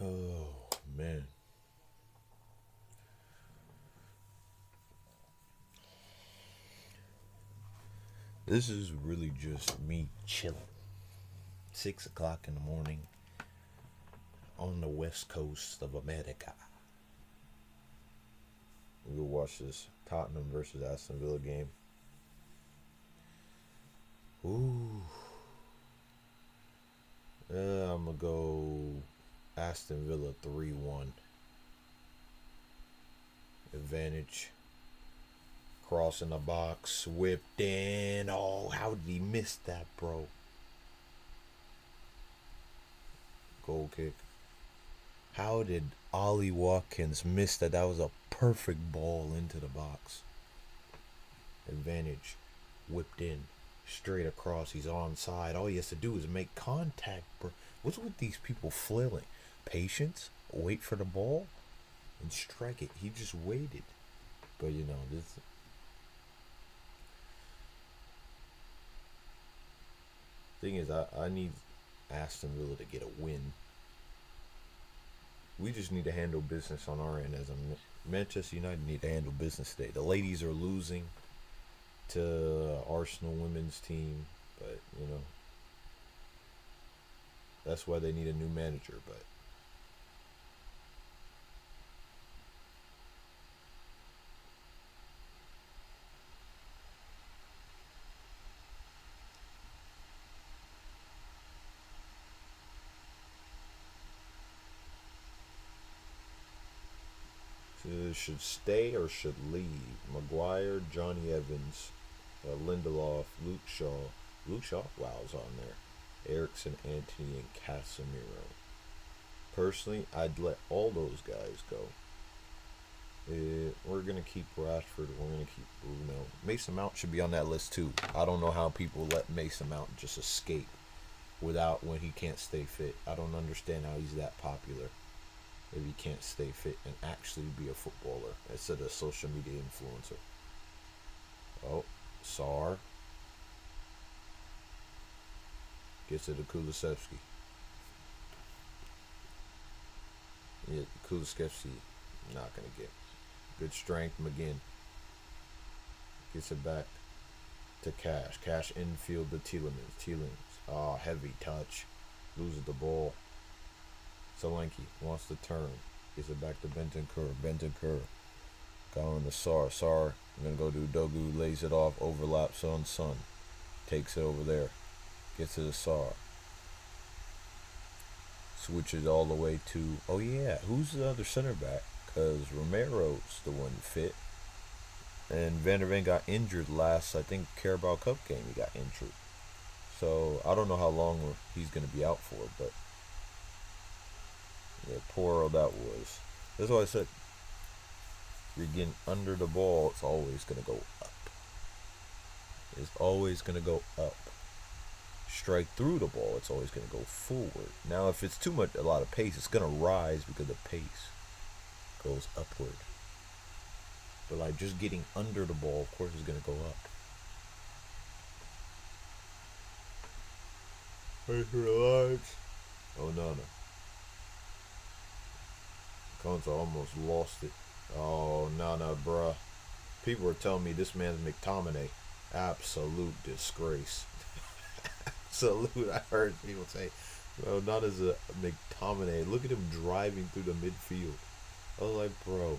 Oh man, this is really just me chilling. 6 o'clock in the morning on the west coast of America. We'll watch this Tottenham versus Aston Villa game. Ooh, I'm gonna go Aston Villa 3-1. Advantage. Cross in the box, whipped in. Oh, how did he miss that, bro? Goal kick. How did Ollie Watkins miss that? That was a perfect ball into the box. Advantage. Whipped in. Straight across. He's onside. All he has to do is make contact, bro. What's with these people flailing? Patience. Wait for the ball. And strike it. He just waited. But, this... Thing is, I need Aston Villa to get a win. We just need to handle business on our end. As a Manchester United need to handle business today. The ladies are losing to Arsenal women's team, but that's why they need a new manager. But should stay or should leave? Maguire, Johnny Evans, Lindelof, Luke Shaw. Luke Shaw, wow, is on there. Ericsson, Anthony, and Casemiro. Personally, I'd let all those guys go. We're going to keep Rashford. We're going to keep Bruno. Mason Mount should be on that list too. I don't know how people let Mason Mount just escape when he can't stay fit. I don't understand how he's that popular if he can't stay fit and actually be a footballer instead of a social media influencer. Oh, Sar gets it to Kulusevski. Yeah, Kulusevski not going to get good strength. McGinn gets it back to Cash. Cash infield to Tielemans. Oh, heavy touch. Loses the ball. Solanke wants to turn. Gets it back to Bentancur. Bentancur going to Sar. Sar going to go to Dogu. Lays it off. Overlaps on Son. Takes it over there. Gets it to Sar. Switches all the way to... Oh, yeah. Who's the other center back? Because Romero's the one fit. And Van der Ven got injured last, I think, Carabao Cup game. He got injured. So, I don't know how long he's going to be out for, but... Yeah, poor that was. That's why I said, you're getting under the ball, it's always going to go up. It's always going to go up. Strike through the ball, it's always going to go forward. Now, if it's a lot of pace, it's going to rise because the pace goes upward. But like just getting under the ball, of course, is going to go up. Wait for the lights. Oh, no. Konza almost lost it. Oh, no, bruh. People are telling me this man's McTominay. Absolute disgrace. Absolute. I heard people say, well, not as a McTominay. Look at him driving through the midfield. I was like, bro.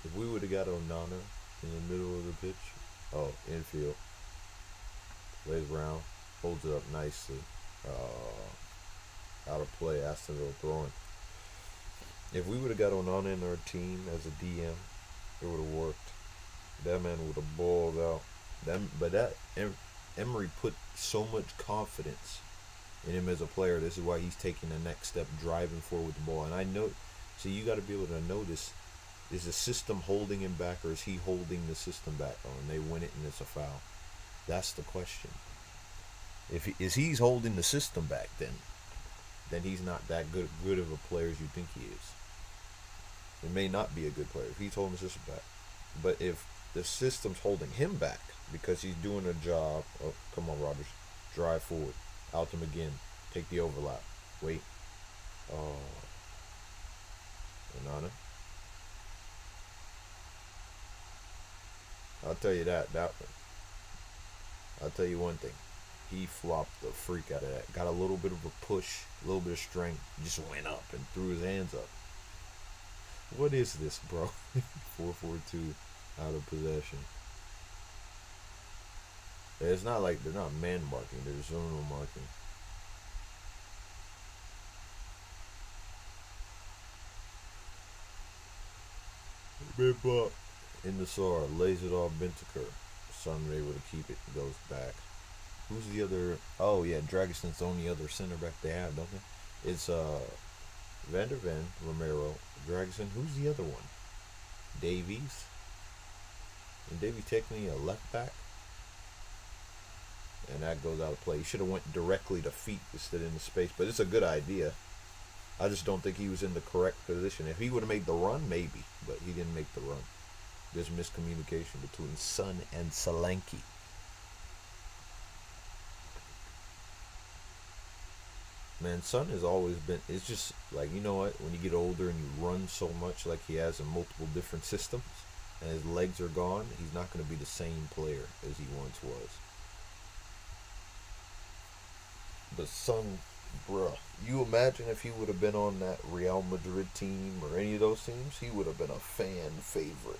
If we would have got Onana in the middle of the pitch. Oh, infield. Lays around. Holds it up nicely. Out of play, Aston Villa throwing. If we would have got Onana in our team as a DM, it would have worked. That man would have balled out. Emery put so much confidence in him as a player. This is why he's taking the next step, driving forward with the ball. And I know, so you got to be able to notice, is the system holding him back or is he holding the system back? Oh, and they win it and it's a foul. That's the question. If he's holding the system back, then he's not that good of a player as you think he is. It may not be a good player if he's holding the system back. But if the system's holding him back because he's doing a job, oh, come on, Rodgers, drive forward, out to McGinn, Take the overlap. Wait. Oh, Onana. I'll tell you that. I'll tell you one thing. He flopped the freak out of that. Got a little bit of a push, a little bit of strength. Just went up and threw his hands up. What is this, bro? 4-4-2 out of possession. It's not like they're not man marking, they're zonal marking. Mid block. In the SAR, lays it off Bentaker. Son able to keep it, goes back. Who's the other? Oh yeah, Dragison's the only other center back they have, don't they? It's Van der Ven, Romero, Dragison. Who's the other one? Davies. And Davies technically a left back, and that goes out of play. He should have went directly to feet instead of into space, but it's a good idea. I just don't think he was in the correct position. If he would have made the run, maybe, but he didn't make the run. There's miscommunication between Son and Solanke. Man, Son has always been. It's just like, you know what? When you get older and you run so much, like he has in multiple different systems, and his legs are gone, he's not going to be the same player as he once was. But Son, bruh, you imagine if he would have been on that Real Madrid team or any of those teams, he would have been a fan favorite.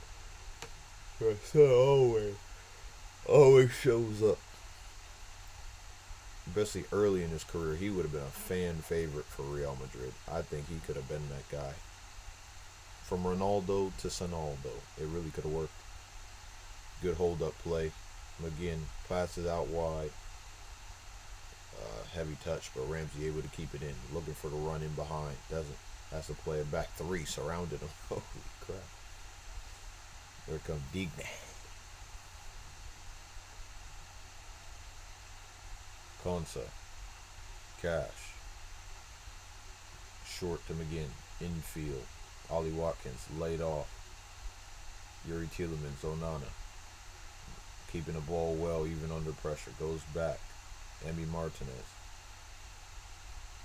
Son always shows up. Especially early in his career, he would have been a fan favorite for Real Madrid. I think he could have been that guy. From Ronaldo to Sonaldo, it really could have worked. Good hold-up play. McGinn passes out wide. Heavy touch, but Ramsey able to keep it in. Looking for the run in behind. Doesn't. Has to play it back three. Surrounded him. Holy crap. Here comes Digne. Konsa. Cash. Short to McGinn. Infield. Ollie Watkins. Laid off. Yuri Tielemans. Onana. Keeping the ball well even under pressure. Goes back. Emi Martinez.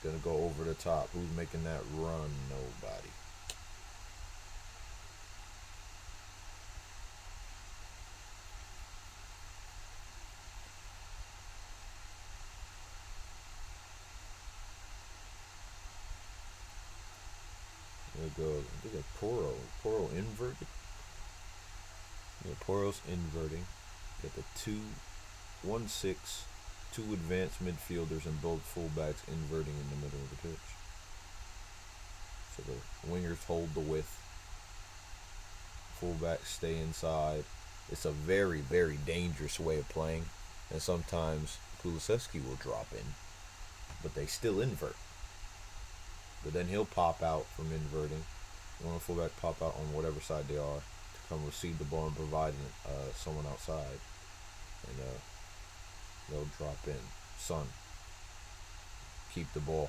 Gonna go over the top. Who's making that run? Nobody. There it goes. Look at Poro. Poro inverted. Yeah, Poro's inverting. Got the 2-1-6. Two advanced midfielders and both fullbacks inverting in the middle of the pitch. So the wingers hold the width. Fullbacks stay inside. It's a very, very dangerous way of playing. And sometimes Kulusevski will drop in, but they still invert. But then he'll pop out from inverting. One of the fullbacks pop out on whatever side they are to come receive the ball and provide someone outside. And they'll drop in. Son, keep the ball.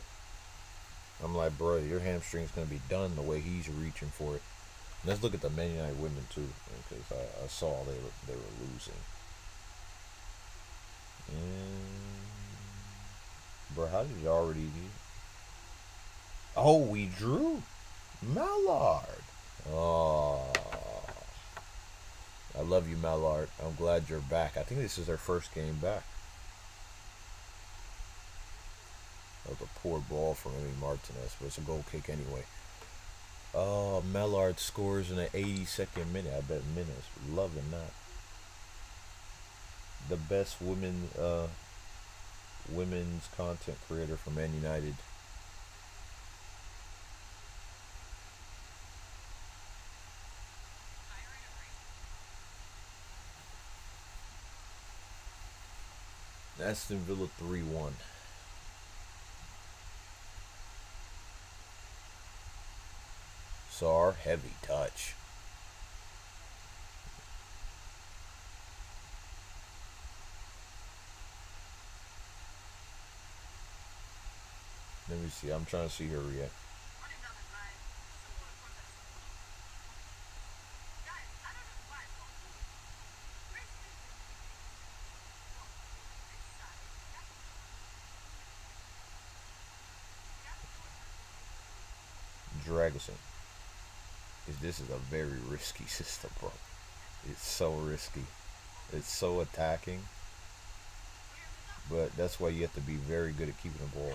I'm like, bro, your hamstring's going to be done the way he's reaching for it. Let's look at the Man United women, too, because I saw they were losing. And, bro, how did you already... Oh, we drew? Mallard. Oh. I love you, Mallard. I'm glad you're back. I think this is their first game back. That was a poor ball from Emi Martinez, but it's a goal kick anyway. Oh, Mallard scores in the 82nd minute. I bet minutes. Loving that. The best women's content creator from Man United. Aston Villa 3-1. Sar, heavy touch. Let me see. I'm trying to see her react. Dragusin. Because this is a very risky system, bro. It's so risky. It's so attacking. But that's why you have to be very good at keeping the ball.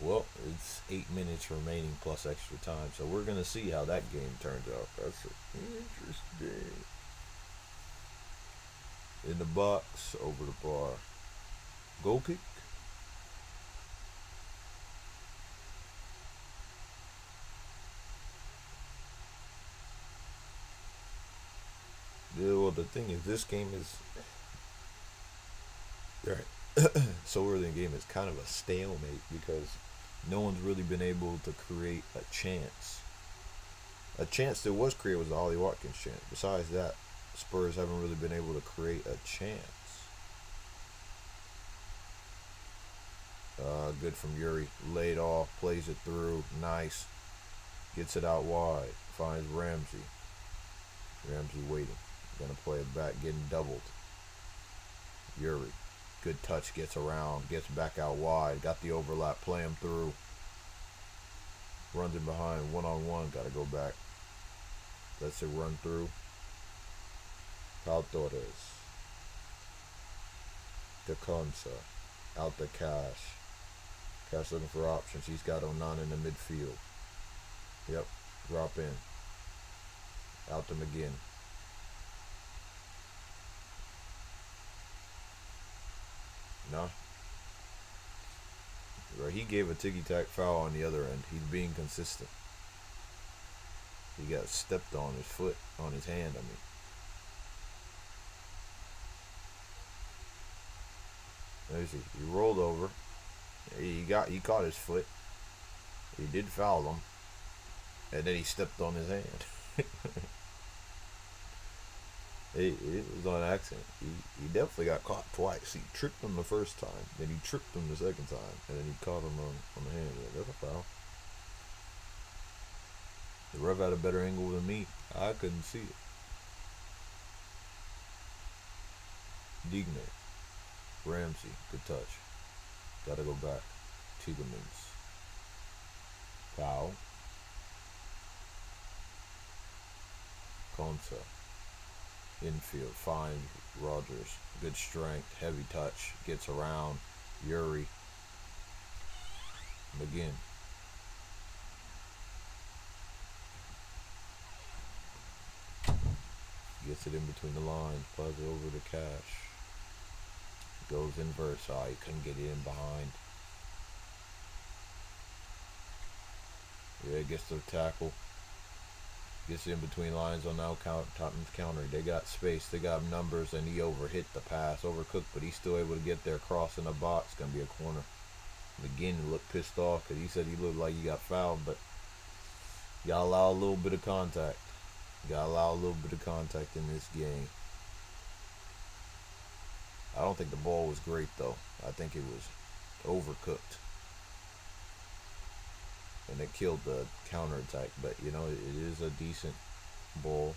Well, it's 8 minutes remaining plus extra time, so we're gonna see how that game turns out. That's interesting. In the box, over the bar. Goal kick. Yeah, well, the thing is, this game is so early in the game. It's kind of a stalemate because no one's really been able to create a chance. A chance that was created was the Ollie Watkins chance. Besides that, Spurs haven't really been able to create a chance. Good from Yuri. Laid off, plays it through. Nice. Gets it out wide. Finds Ramsey. Ramsey waiting. Gonna play it back, getting doubled. Yuri. Good touch, gets around, gets back out wide. Got the overlap, play him through. Runs in behind, one-on-one. Gotta go back. Lets it run through. Pau Torres. De Consa. Out the Cash. Cash looking for options. He's got Onan in the midfield. Yep. Drop in. Out to McGinn. No. Right, he gave a ticky-tack foul on the other end. He's being consistent. He got stepped on his foot, on his hand, I mean. Let me see. He rolled over. He caught his foot. He did foul him. And then he stepped on his hand. It was on accident. He definitely got caught twice. He tripped him the first time, then he tripped him the second time, and then he caught him on the hand. That's a foul. The ref had a better angle than me. I couldn't see it. Digne. Ramsey. Good touch. Gotta go back. Tielemans. Foul. Konsa. Infield, fine. Rogers, good strength, heavy touch, gets around. Yuri. McGinn. Gets it in between the lines, plays it over to Cash. Goes inverse. Oh, he couldn't get it in behind. Yeah, gets the tackle. Gets in between lines on now Tottenham's counter. They got space, they got numbers, and he overhit the pass, overcooked, but he's still able to get there, crossing the box. Gonna be a corner. McGinn looked pissed off because he said he looked like he got fouled, but you gotta allow a little bit of contact. You gotta allow a little bit of contact in this game. I don't think the ball was great though. I think it was overcooked. And it killed the counterattack, but you know, it is a decent ball.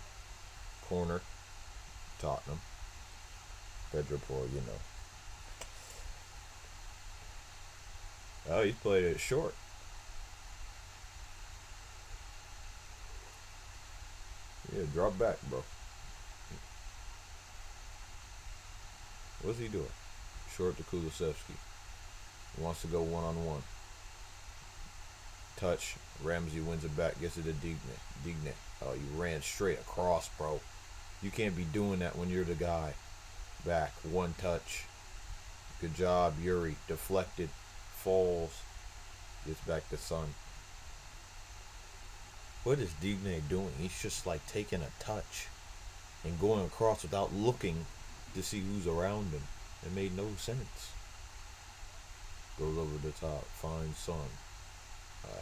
Corner. Tottenham. Pedropor, you know. Oh, he's played it short. Yeah, drop back, bro. What's he doing? Short to Kulusevski. Wants to go one-on-one. Touch. Ramsey wins it back. Gets it to Digne. Oh, you ran straight across, bro. You can't be doing that when you're the guy. Back. One touch. Good job, Yuri. Deflected. Falls. Gets back to Son. What is Digne doing? He's just like taking a touch and going across without looking to see who's around him. It made no sense. Goes over the top, finds Son.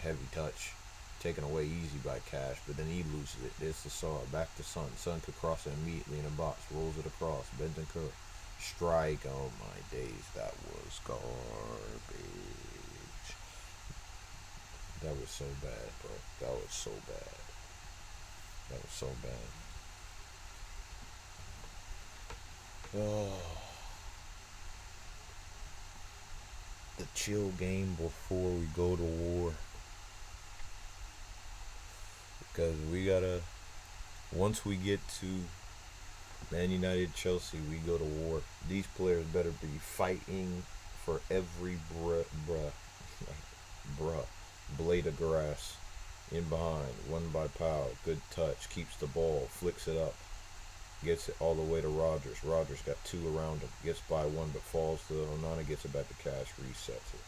Heavy touch, taken away easy by Cash, but then he loses it. There's the Saw, back to Son. Son could cross it immediately in a box, rolls it across. Bentancur, strike. Oh my days, that was garbage. That was so bad, bro. That was so bad. That was so bad. Oh, the chill game before we go to war. Because we gotta, once we get to Man United, Chelsea, we go to war. These players better be fighting for every bruh, blade of grass. In behind, won by Powell, good touch, keeps the ball, flicks it up, gets it all the way to Rogers. Rogers got two around him, gets by one but falls to Onana, gets it back to Cash, resets it.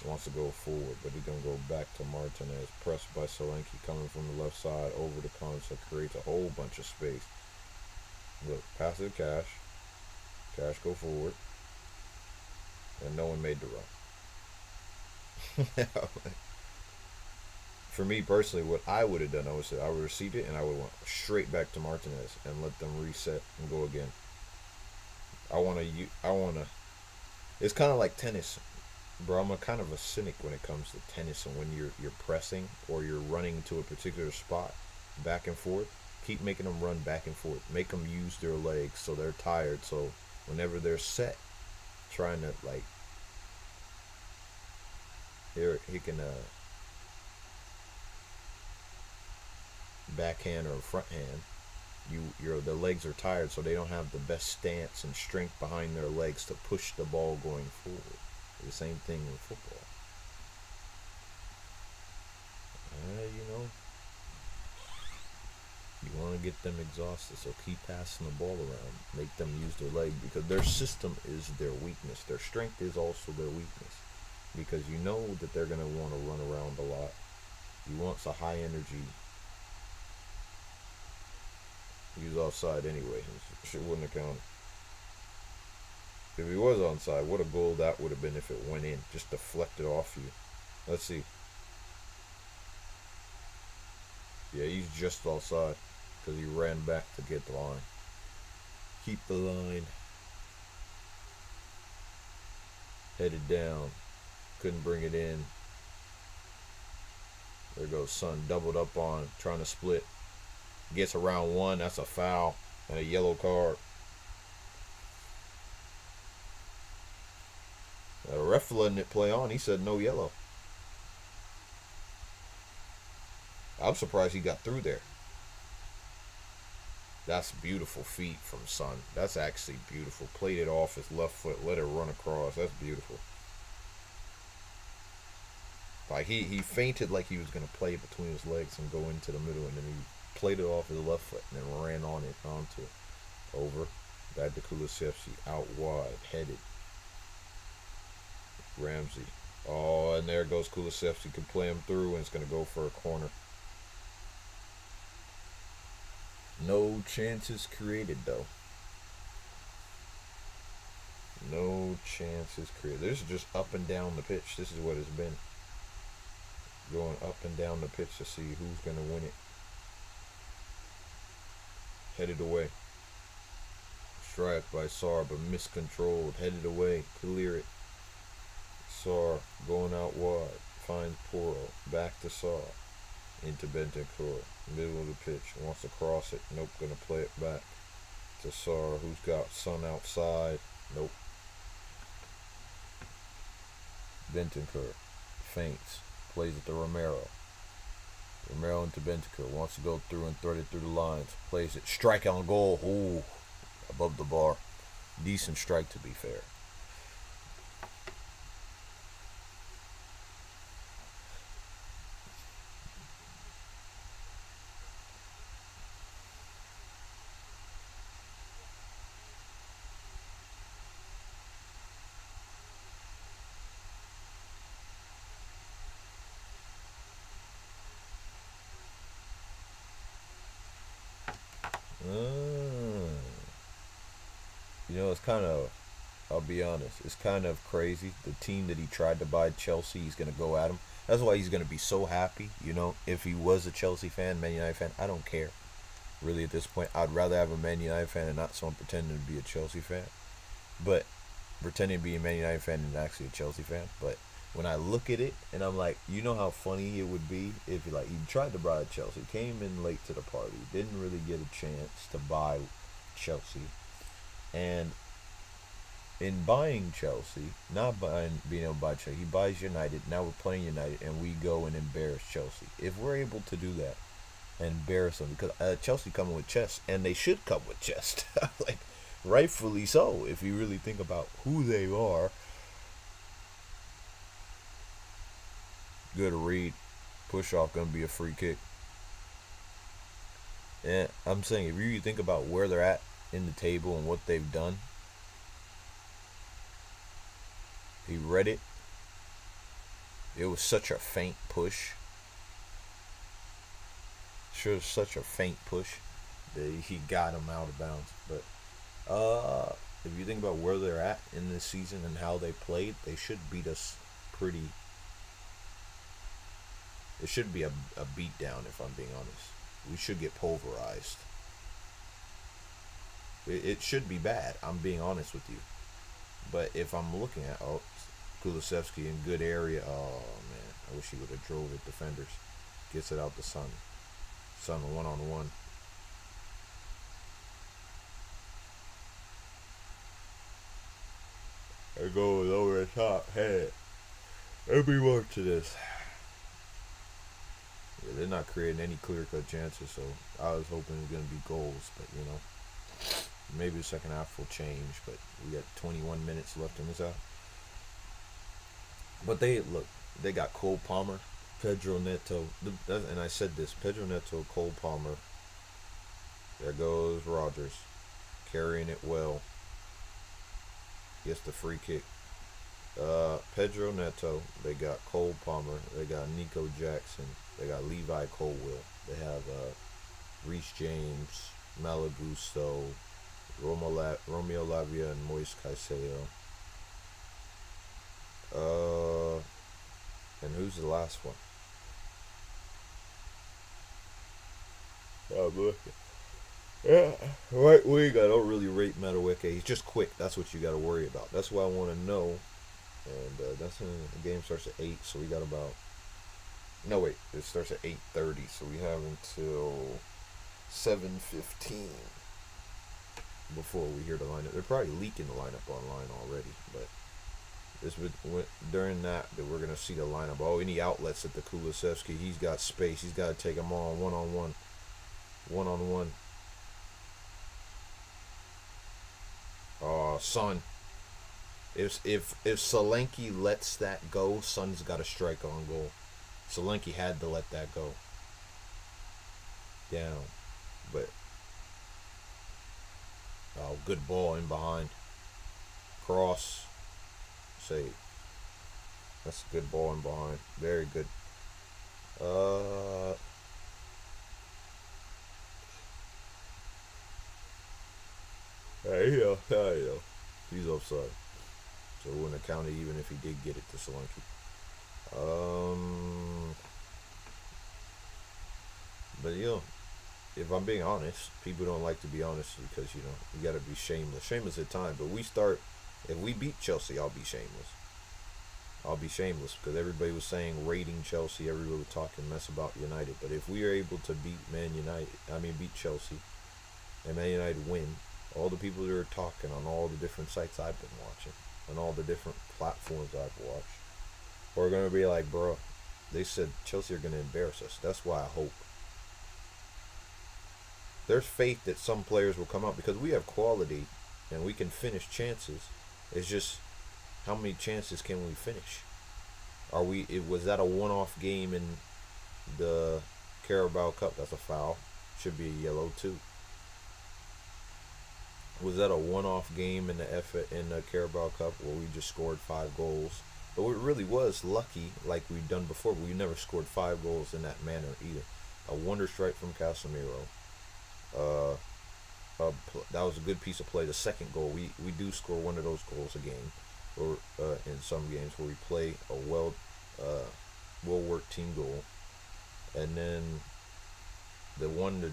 Wants to go forward, but he's going to go back to Martinez. Pressed by Solanke coming from the left side over the concept, creates a whole bunch of space. Look, pass it to Cash. Cash go forward. And no one made the run. For me personally, what I would have done, I would say I would receive it and I would have went straight back to Martinez and let them reset and go again. I wanna. It's kind of like tennis, bro. I'm a kind of a cynic when it comes to tennis, and when you're pressing or you're running to a particular spot, back and forth. Keep making them run back and forth. Make them use their legs so they're tired. So whenever they're set, trying to like, he can backhand or front hand. The legs are tired, so they don't have the best stance and strength behind their legs to push the ball going forward. The same thing in football. You know, you want to get them exhausted, so keep passing the ball around. Make them use their leg because their system is their weakness. Their strength is also their weakness because you know that they're going to want to run around a lot. You want a high energy. He was offside anyway. Shit wouldn't have counted. If he was onside, what a goal that would have been if it went in. Just deflected off you. Let's see. Yeah, he's just offside because he ran back to get the line. Keep the line. Headed down. Couldn't bring it in. There goes Son. Doubled up on. Trying to split. Gets around one. That's a foul. And a yellow card. The ref letting it play on. He said no yellow. I'm surprised he got through there. That's beautiful feet from Son. That's actually beautiful. Played it off his left foot. Let it run across. That's beautiful. Like he fainted like he was going to play it between his legs and go into the middle. And then he played it off his left foot and then ran on it onto it. Over. Back to Kulusevski. Out wide. Headed. Ramsey. Oh, and there goes Kulusevski. Can play him through and it's going to go for a corner. No chances created, though. No chances created. This is just up and down the pitch. This is what it's been. Going up and down the pitch to see who's going to win it. Headed away. Strike by Sar, but miscontrolled. Headed away. Clear it. Sar going out wide. Finds Poro. Back to Sar. Into Bentancur, middle of the pitch, wants to cross it. Nope, gonna play it back to Sar, who's got Son outside. Nope. Bentancur feints, plays it to Romero. Romero into Bentancur, wants to go through and thread it through the lines. Plays it, strike on goal. Ooh, above the bar. Decent strike to be fair. Uh, it's kind of. I'll be honest. It's kind of crazy. The team that he tried to buy, Chelsea, he's gonna go at him. That's why he's gonna be so happy. If he was a Chelsea fan, Man United fan, I don't care. Really, at this point, I'd rather have a Man United fan and not someone pretending to be a Chelsea fan. But pretending to be a Man United fan and actually a Chelsea fan. But when I look at it and I'm like, how funny it would be if he tried to buy Chelsea, came in late to the party, didn't really get a chance to buy Chelsea, and in buying Chelsea, not buying being able to buy Chelsea, he buys United. Now we're playing United, and we go and embarrass Chelsea. If we're able to do that and embarrass them, because Chelsea coming with chest, and they should come with chest, like rightfully so. If you really think about who they are, good read, push off gonna be a free kick. And I'm saying, if you really think about where they're at in the table and what they've done, he read it. It was such a faint push. Sure, such a faint push that he got him out of bounds. But if you think about where they're at in this season and how they played, they should beat us pretty. It should be a beatdown, if I'm being honest. We should get pulverized. It should be bad. I'm being honest with you. But if I'm looking at Kulusevski in good area, oh man, I wish he would have drove it. Defenders gets it out to Son. Son 1-on-1. It goes over the top head. There'll be more to this. Yeah, they're not creating any clear-cut chances, so I was hoping it was going to be goals, but maybe the second half will change, but we got 21 minutes left in this half. But they got Cole Palmer, Pedro Neto, and I said this, Pedro Neto, Cole Palmer, there goes Rogers, carrying it well, gets the free kick. Pedro Neto, they got Cole Palmer, they got Nico Jackson, they got Levi Colwill, they have Reece James, Malagusto, Romeo Lavia, and Moise Caicedo. And who's the last one? Oh, boy. Yeah, right wing. I don't really rate Madueke. He's just quick. That's what you got to worry about. That's what I want to know. And the game starts at 8, so we got about. No wait, it starts at 8:30, so we have until 7:15 before we hear the lineup. They're probably leaking the lineup online already, but during that we're gonna see the lineup. Oh, any outlets at the Kulusevski? He's got space. He's got to take them on one-on-one. One-on-one. Oh, Son. If Solanke lets that go, Son's got a strike on goal. Solanke had to let that go. Down. But good ball in behind. Cross. Save. That's a good ball in behind. Very good. Yeah. He's offside. So it wouldn't have counted even if he did get it to Solanke. But if I'm being honest, people don't like to be honest because you gotta be shameless. Shameless at times, but if we beat Chelsea, I'll be shameless. I'll be shameless because everybody was saying rating Chelsea, everybody was talking mess about United. But if we are able to beat beat Chelsea, and Man United win, all the people that are talking on all the different sites I've been watching, on all the different platforms I've watched, we're gonna be like, bro, they said Chelsea are gonna embarrass us. That's why I hope. There's faith that some players will come out because we have quality and we can finish chances. It's just how many chances can we finish? Was that a one-off game in the Carabao Cup? That's a foul. Should be a yellow too. Was that a one-off game in the Carabao Cup where we just scored 5 goals? But it really was lucky, like we've done before. But we never scored 5 goals in that manner either. A wonder strike from Casemiro. that was a good piece of play. The second goal, we do score one of those goals a game, or in some games where we play a well worked team goal, and then the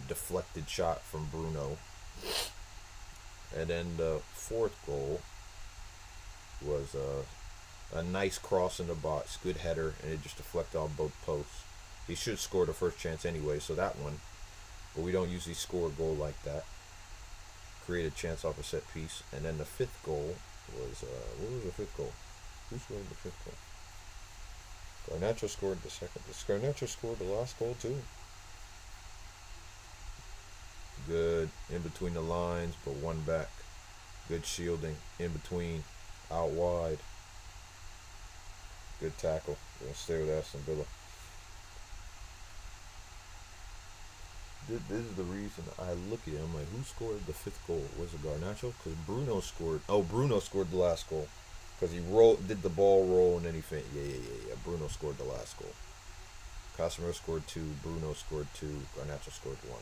deflected shot from Bruno, and then the fourth goal was a nice cross in the box, good header, and it just deflected on both posts. He should score the first chance anyway, so that one. But we don't usually score a goal like that. Create a chance off a set piece, and then the fifth goal was what was the fifth goal? Who scored the fifth goal? Garnacho scored the second. Garnacho scored the last goal too. Good in between the lines, but one back. Good shielding in between, out wide. Good tackle. We're gonna stay with Aston Villa. This is the reason I look at it. I'm like, who scored the fifth goal? Was it Garnacho? Because Bruno scored. Oh, Bruno scored the last goal. Because he did the ball roll and then he fainted. Yeah. Bruno scored the last goal. Casemiro scored 2. Bruno scored 2. Garnacho scored 1.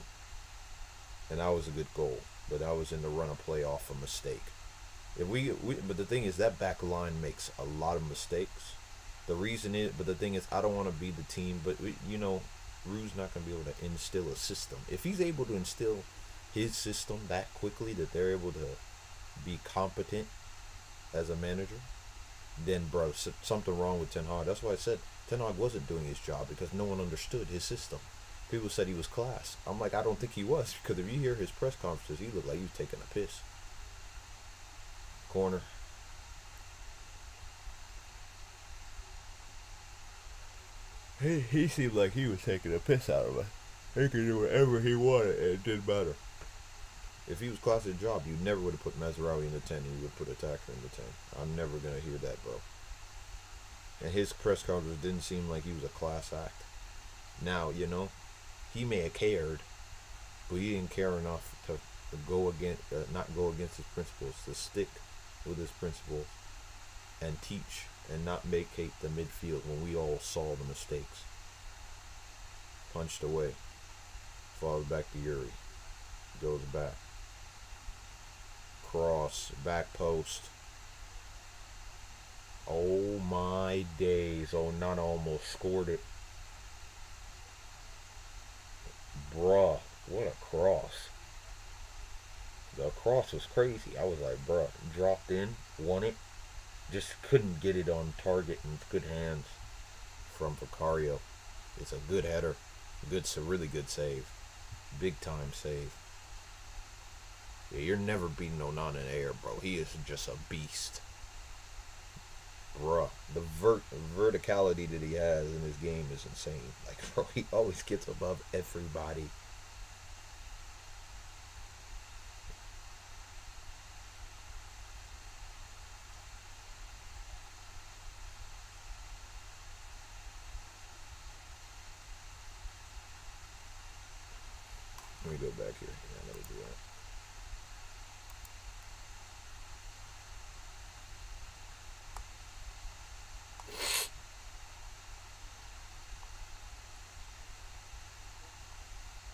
And that was a good goal. But that was in the run of play off a mistake. But the thing is, that back line makes a lot of mistakes. But the thing is, I don't want to be the team. But, Rue's not going to be able to instill a system. If he's able to instill his system that quickly, that they're able to be competent as a manager, then, bro, something wrong with Ten Hag. That's why I said Ten Hag wasn't doing his job, because no one understood his system. People said he was class. I'm like, I don't think he was, because if you hear his press conferences, he looked like he was taking a piss. Corner. He seemed like he was taking a piss out of us. He could do whatever he wanted, and it didn't matter. If he was class at the job, you never would have put Mazraoui in the 10, and you would put Attacker in the 10. I'm never going to hear that, bro. And his press conference didn't seem like he was a class act. Now, he may have cared, but he didn't care enough to not go against his principles, to stick with his principles and teach and not vacate the midfield when we all saw the mistakes. Punched away. Falls back to Yuri. Goes back. Cross. Back post. Oh my days. Oh, Nana almost scored it. Bruh. What a cross. The cross was crazy. I was like, bruh. Dropped in. Won it. Just couldn't get it on target in good hands from Vicario. It's a good header. Really good save. Big time save. Yeah, you're never beating Onana in air, bro. He is just a beast. Bruh. The verticality that he has in his game is insane. Like, bro, he always gets above everybody. Let me go back here. Yeah, let me do that.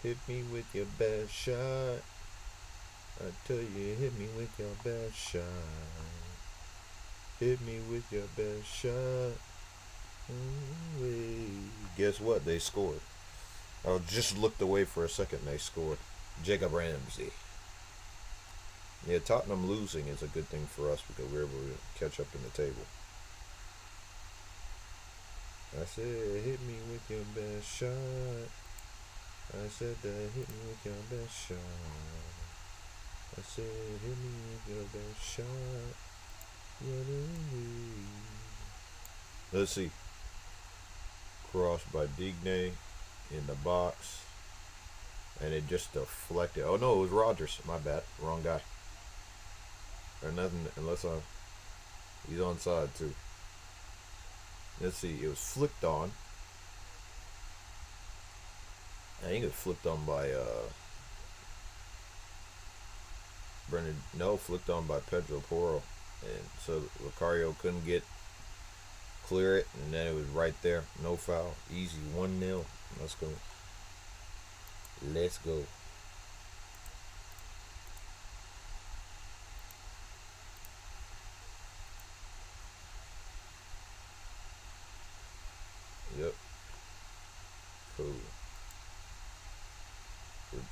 Hit me with your best shot. I tell you, hit me with your best shot. Hit me with your best shot. Ooh-wee. Guess what? They scored. I just looked away for a second and they scored. Jacob Ramsey. Yeah, Tottenham losing is a good thing for us because we're able to catch up in the table. I said, hit me with your best shot. I said that, hit me with your best shot. I said, hit me with your best shot. Let's see. Cross by Digne in the box. And it just deflected. Oh no, it was Rodgers. My bad. Wrong guy. Or nothing unless he's onside too. Let's see. It was flicked on. I think it was flicked on by Brendan. No, flicked on by Pedro Porro. And so Vicario couldn't clear it, and then it was right there. No foul. Easy 1-0. Let's go. Let's go.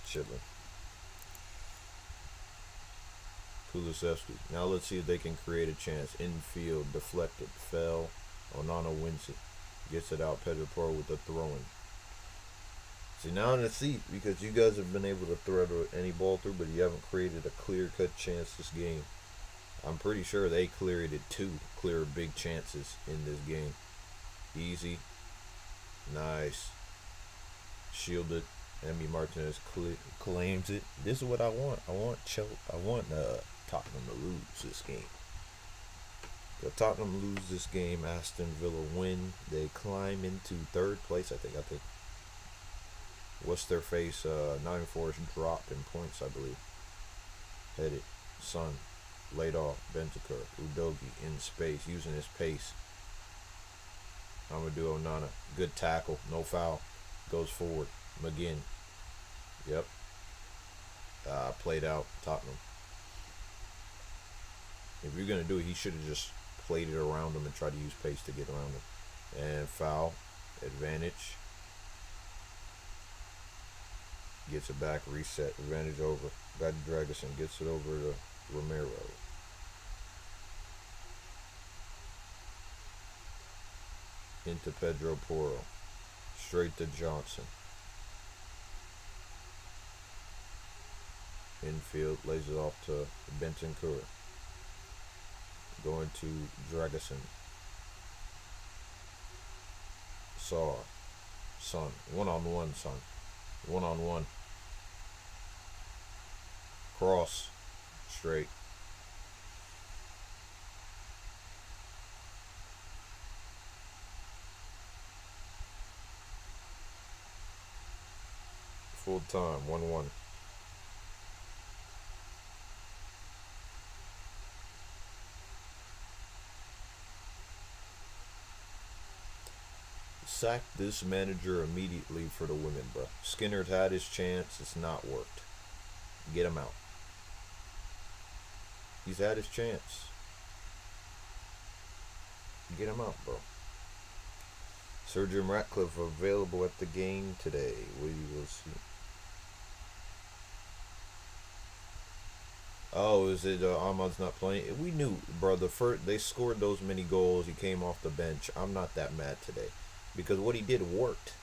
Chilling. Kulusevski. Now let's see if they can create a chance. Infield, deflected, fell. Onana wins it. Gets it out. Pedro Porro with the throwing. See, now in the seat, because you guys have been able to thread any ball through, but you haven't created a clear-cut chance this game. I'm pretty sure they created two clear big chances in this game. Easy. Nice. Shielded. Emi Martinez claims it. This is what I want. I want Tottenham to lose this game. If Tottenham lose this game, Aston Villa win. They climb into third place, I think. What's their face? Nottingham Forest drop in points, I believe. Headed. Son. Laid off. Bentancur. Udogi in space. Using his pace. Amadou Onana. Good tackle. No foul. Goes forward. McGinn. Yep. Played out. Tottenham. If you're going to do it, he should have just played it around him and tried to use pace to get around him. And foul. Advantage. Gets it back. Reset. Advantage over. Got to Dragusin. Gets it over to Romero. Into Pedro Porro. Straight to Johnson. Infield. Lays it off to Bentancur. Going to Dragusin. Son. One-on-one, Son. One-on-one. Cross. Straight. Full time. 1-1. Sack this manager immediately for the women, bro. Skinner's had his chance. It's not worked. Get him out. He's had his chance. Get him out, bro. Sir Jim Ratcliffe available at the game today. We will see. Oh, is it Ahmad's not playing? We knew, bro. They scored those many goals. He came off the bench. I'm not that mad today. Because what he did worked.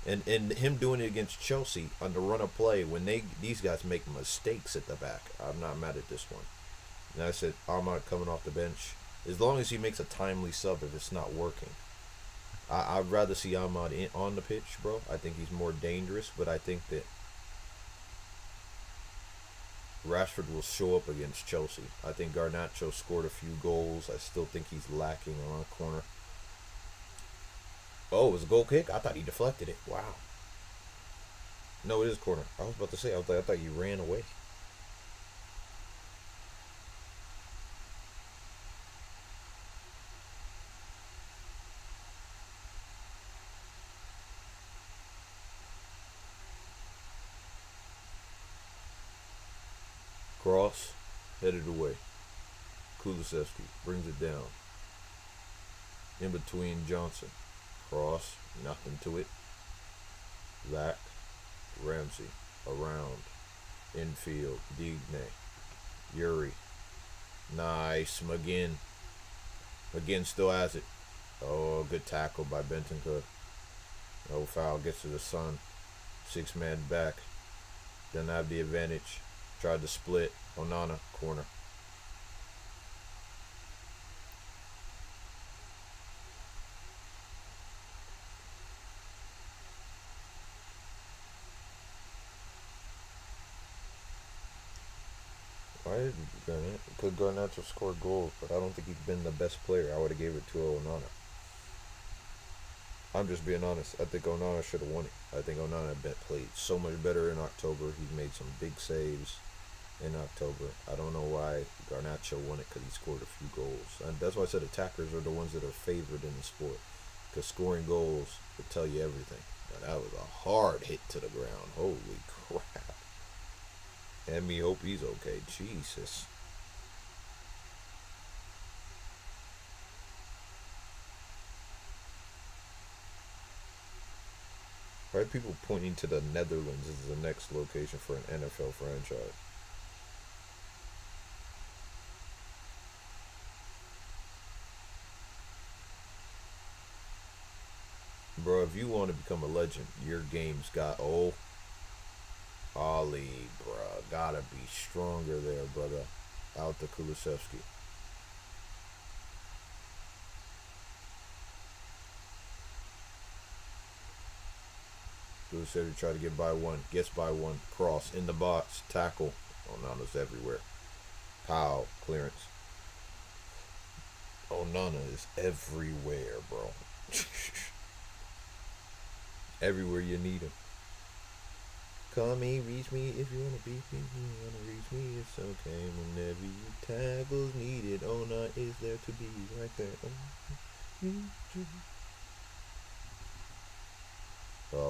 And him doing it against Chelsea on the run of play when these guys make mistakes at the back. I'm not mad at this one. And I said, Ahmad coming off the bench. As long as he makes a timely sub if it's not working. I'd rather see Ahmad on the pitch, bro. I think he's more dangerous. But I think that Rashford will show up against Chelsea. I think Garnacho scored a few goals. I still think he's lacking on a corner. Oh, it was a goal kick? I thought he deflected it. Wow. No, it is corner. I was about to say, I thought he ran away. Cross, headed away. Kulusevski brings it down. In between Johnson. Cross, nothing to it. Back, Ramsey, around, infield, Digne, Yuri. Nice, McGinn. McGinn still has it. Oh, good tackle by Bentancur. No foul, gets to the Sun. 6-man back. Doesn't have the advantage. Tried to split. Onana, corner. Why did Garnacho? Because Garnacho scored goals, but I don't think he's been the best player. I would have gave it to Onana. I'm just being honest. I think Onana should have won it. I think Onana played so much better in October. He made some big saves in October. I don't know why Garnacho won it because he scored a few goals. And that's why I said attackers are the ones that are favored in the sport. Because scoring goals would tell you everything. Now, that was a hard hit to the ground. Holy crap. And me hope he's okay. Jesus. Why are people pointing to the Netherlands as the next location for an NFL franchise? Bro, if you want to become a legend, your game's got Ollie, bro. Gotta be stronger there, brother. Out to Kulusevski. Kulusevski try to get by one. Gets by one. Cross in the box. Tackle. Onana's everywhere. Pow. Clearance. Onana is everywhere, bro. Everywhere you need him. Call me, reach me if you wanna beat me. If you wanna reach me, it's okay. Whenever you tackle's needed, Ona is there to be right there.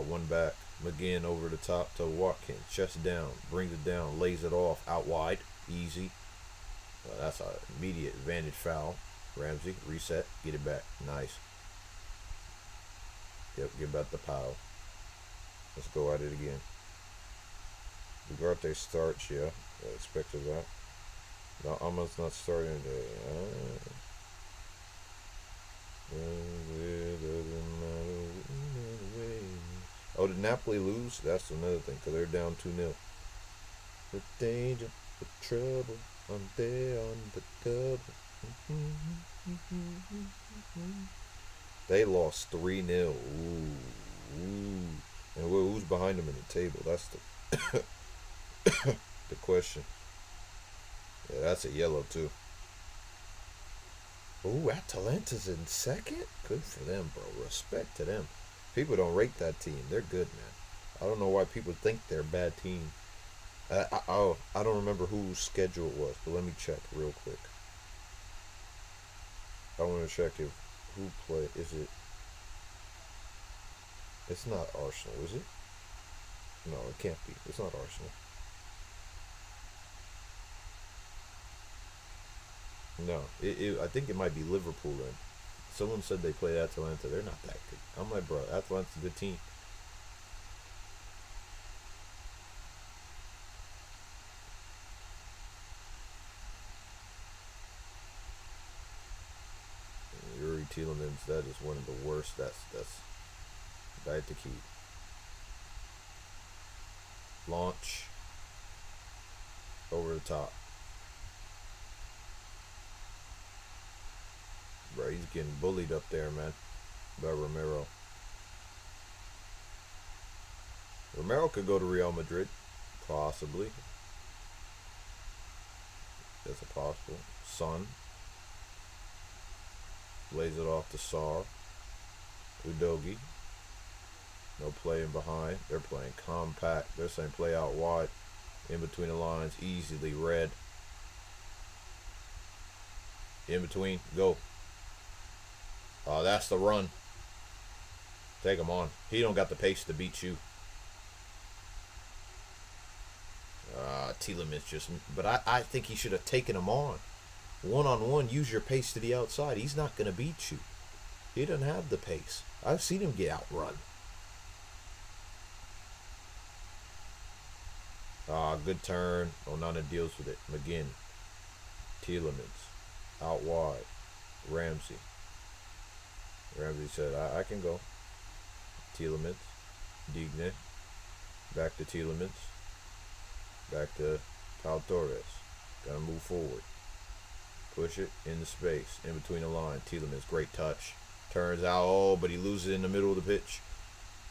One back. McGinn over the top to Watkins. Chest down. Brings it down. Lays it off. Out wide. Easy. That's an immediate advantage foul. Ramsey. Reset. Get it back. Nice. Yep. Get back the pile. Let's go at it again. Ugarte starts. Yeah. I expected that. No, Ahmad's not starting today. Oh, did Napoli lose? That's another thing, because they're down 2-0. For danger, for trouble, I'm there on the double. They lost 3-0. Ooh. And who's behind them in the table? That's the the question. Yeah, that's a yellow, too. Ooh, Atalanta's in second? Good for them, bro. Respect to them. People don't rate that team. They're good, man. I don't know why people think they're a bad team. I don't remember whose schedule it was, but let me check real quick. I want to check if who play. Is it? It's not Arsenal, is it? No, it can't be. It's not Arsenal. No, I think it might be Liverpool then. Someone said they played Atalanta. They're not that good. I'm like, bro, Atalanta's a good team. Yuri Tielemans, that is one of the worst. That's bad to keep. Launch over the top. Bro, he's getting bullied up there, man, by Romero. Romero could go to Real Madrid, possibly. That's a possible. Son lays it off to Sar. Udogi. No playing behind. They're playing compact. They're saying play out wide. In between the lines. Easily read. In between. Go. Oh, that's the run. Take him on. He don't got the pace to beat you. Tielemans just... But I think he should have taken him on. One-on-one, use your pace to the outside. He's not going to beat you. He doesn't have the pace. I've seen him get outrun. Good turn. Onana deals with it. McGinn. Tielemans. Out wide. Ramsey. Ramsey said, I can go. Tielemans. Digne. Back to Tielemans. Back to Pau Torres. Gotta move forward. Push it into space. In between the line. Tielemans. Great touch. Turns out, but he loses it in the middle of the pitch.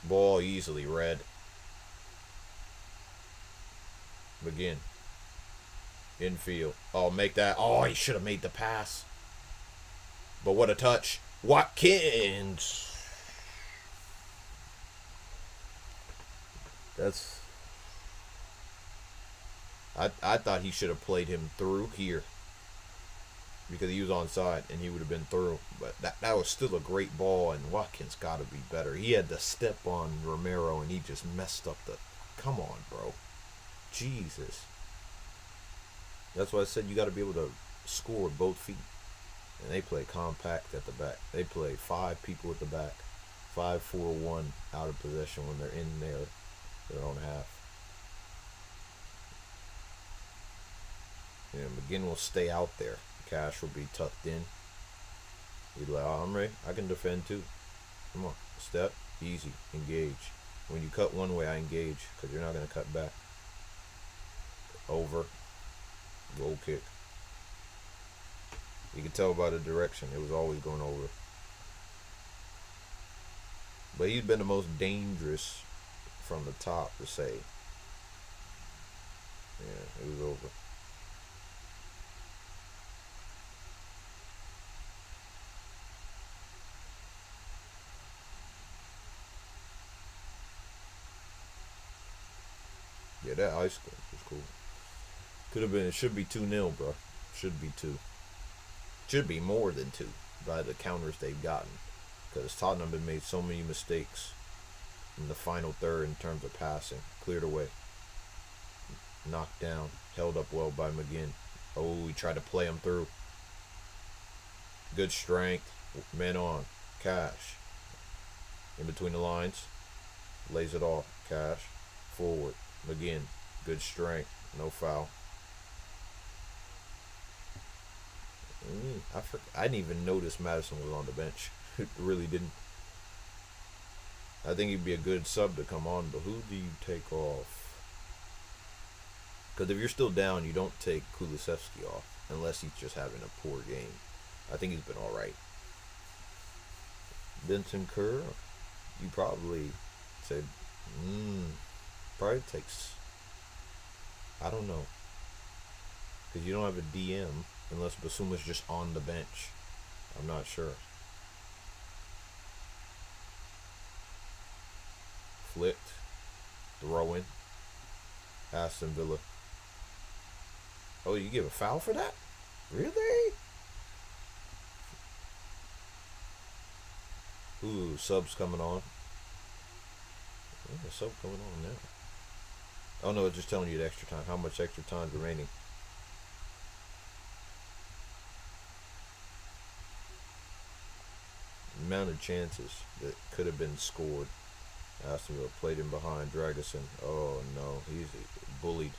Ball easily read. McGinn. Infield. Oh, make that. Oh, he should have made the pass. But what a touch. Watkins. That's... I thought he should have played him through here. Because he was onside and he would have been through. But that was still a great ball, and Watkins got to be better. He had to step on Romero and he just messed up the... Come on, bro. Jesus. That's why I said you got to be able to score with both feet. And they play compact at the back. They play 5 people at the back. 5-4-1 out of possession when they're in their own half. Yeah, McGinn will stay out there. Cash will be tucked in. He's like, oh, I'm ready. I can defend too. Come on. Step. Easy. Engage. When you cut one way, I engage because you're not going to cut back. Over. Goal kick. You can tell by the direction. It was always going over. But he's been the most dangerous from the top to say. Yeah, it was over. Yeah, that ice cream was cool. Could have been. It should be 2-0, bro. Should be 2. Should be more than 2 by the counters they've gotten. Because Tottenham have made so many mistakes in the final third in terms of passing. Cleared away. Knocked down. Held up well by McGinn. Oh, he tried to play him through. Good strength. Men on. Cash. In between the lines. Lays it off. Cash. Forward. McGinn. Good strength. No foul. I didn't even notice Madison was on the bench. Really didn't. I think he'd be a good sub to come on, but who do you take off? Because if you're still down, you don't take Kulusevski off unless he's just having a poor game. I think he's been all right. Benson Kerr, you probably say, probably takes. I don't know, because you don't have a DM unless Basuma's just on the bench. I'm not sure. Flicked, throwing. Aston Villa. Oh, you give a foul for that? Really? Ooh, subs coming on. Oh, sub coming on now. Oh no, it's just telling you the extra time. How much extra time remaining? The amount of chances that could have been scored. Aston Villa played him behind. Dragusin. Oh no, he's bullied.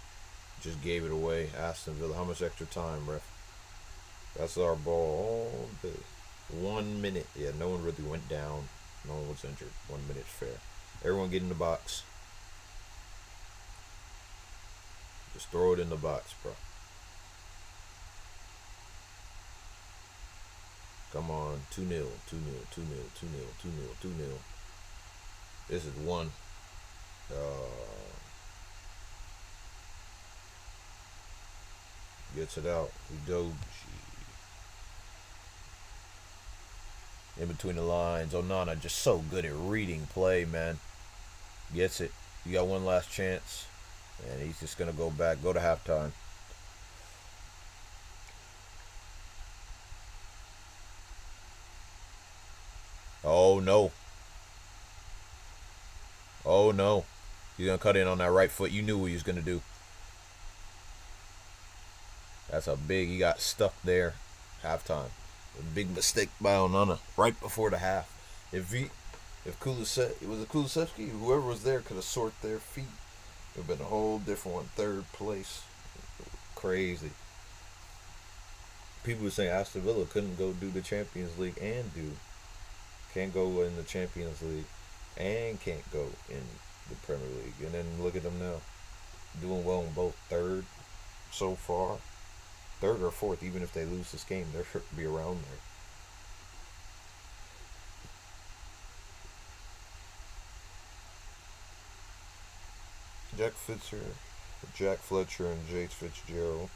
Just gave it away. Aston Villa. How much extra time, ref? That's our ball all day. 1 minute. Yeah, no one really went down. No one was injured. 1 minute fair. Everyone get in the box. Just throw it in the box, bro. Come on. 2-0. 2-0. 2-0. 2-0. 2-0. 2-0. 2-0. This is one. Gets it out. Udoji. In between the lines. Onana just so good at reading play, man. Gets it. You got one last chance. And he's just going to go back. Go to halftime. Oh, no. Oh, no. He's going to cut in on that right foot. You knew what he was going to do. That's a big... He got stuck there. Halftime. A big mistake by Onana. Right before the half. If Kulusevski... It was a Kulusevski. Whoever was there could have sorted their feet. It would have been a whole different one. Third place. Crazy. People were saying Aston Villa couldn't go do the Champions League and do... Can't go in the Champions League and can't go in the Premier League. And then look at them now. Doing well in both. Third so far. Third or fourth, even if they lose this game, they'll be around there. Jack Fletcher, and Jace Fitzgerald.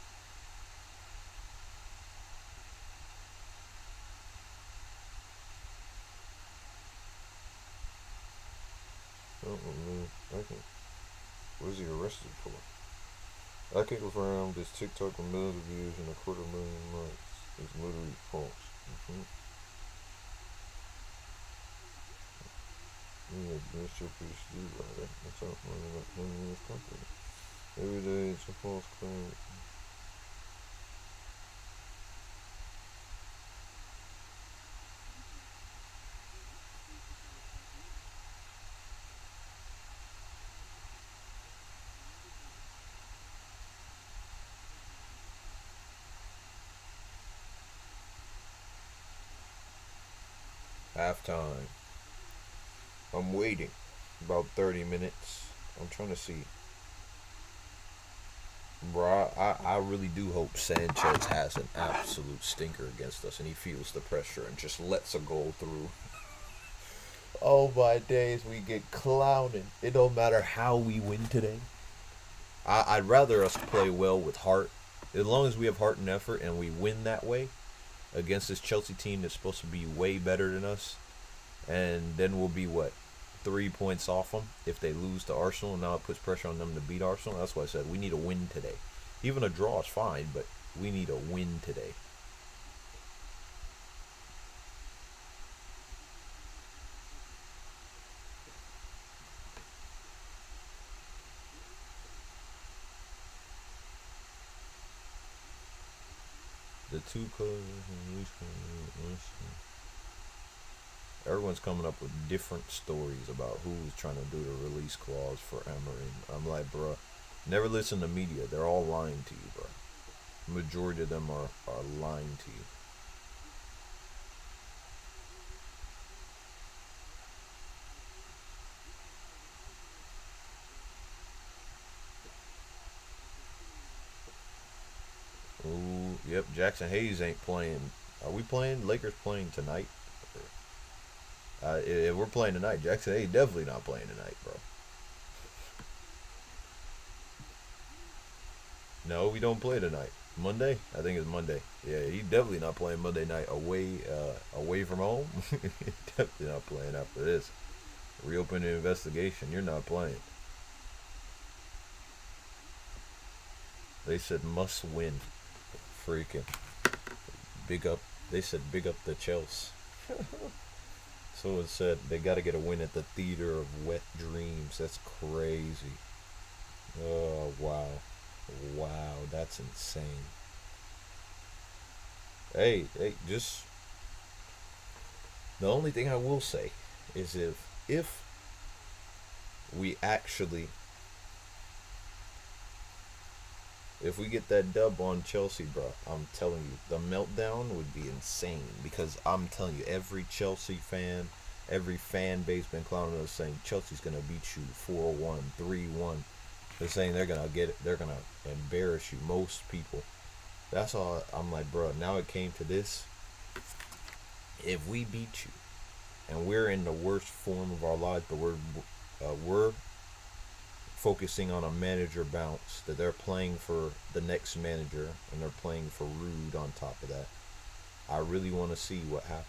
What is he arrested for? I can confirm this TikTok with millions of views and 250,000 likes. It's literally false. Yeah, that's your PhD writer. That's not money like him in this company. Every day it's a false claim. Halftime. I'm waiting. About 30 minutes. I'm trying to see. Bro, I really do hope Sanchez has an absolute stinker against us and he feels the pressure and just lets a goal through. Oh my days, we get clowning. It don't matter how we win today. I'd rather us play well with heart. As long as we have heart and effort and we win that way against this Chelsea team that's supposed to be way better than us, and then we'll be what, 3 points off them if they lose to Arsenal. And now it puts pressure on them to beat Arsenal. That's why I said we need a win today. Even a draw is fine, but we need a win today. The two colors. Everyone's coming up with different stories about who's trying to do the release clause for Emery. I'm like, bruh, never listen to media. They're all lying to you, bruh. Majority of them are lying to you. Ooh, yep, Jackson Hayes ain't playing. Are we playing? Lakers playing tonight? If we're playing tonight, Jackson Hayes definitely not playing tonight, bro. No, we don't play tonight. Monday? I think it's Monday. Yeah, he definitely not playing Monday night away from home. Definitely not playing after this. Reopen the investigation. You're not playing. They said must win. Freaking big up. They said big up the Chelsea. So it said they got to get a win at the Theater of Wet Dreams. That's crazy. Oh wow, wow, that's insane. Hey, just the only thing I will say is if we actually if we get that dub on Chelsea, bro, I'm telling you, the meltdown would be insane. Because I'm telling you, every Chelsea fan, every fan base been clowning us saying Chelsea's gonna beat you 4-1, 3-1. They're saying they're gonna get it. They're gonna embarrass you. Most people. That's all. I'm like, bro. Now it came to this. If we beat you, and we're in the worst form of our lives, but we're focusing on a manager bounce, that they're playing for the next manager and they're playing for Rude on top of that. I really want to see what happens.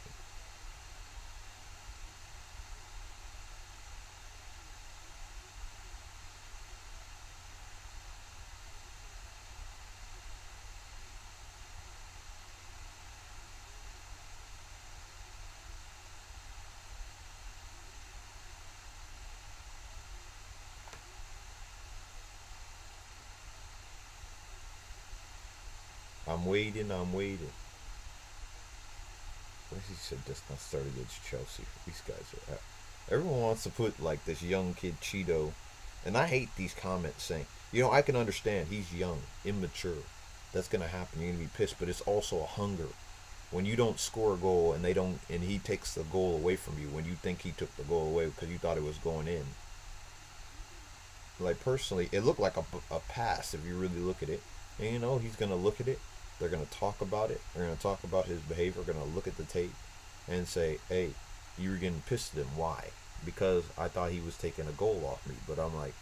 I'm waiting. I'm waiting. What he said just not start against Chelsea. These guys are. Everyone wants to put like this young kid Cheeto, and I hate these comments saying, I can understand he's young, immature. That's gonna happen. You're gonna be pissed, but it's also a hunger. When you don't score a goal and they don't, and he takes the goal away from you, when you think he took the goal away because you thought it was going in. Like personally, it looked like a pass if you really look at it. And he's gonna look at it. They're gonna talk about it. They're gonna talk about his behavior. They're gonna look at the tape and say, "Hey, you were getting pissed at him. Why? Because I thought he was taking a goal off me." But I'm like,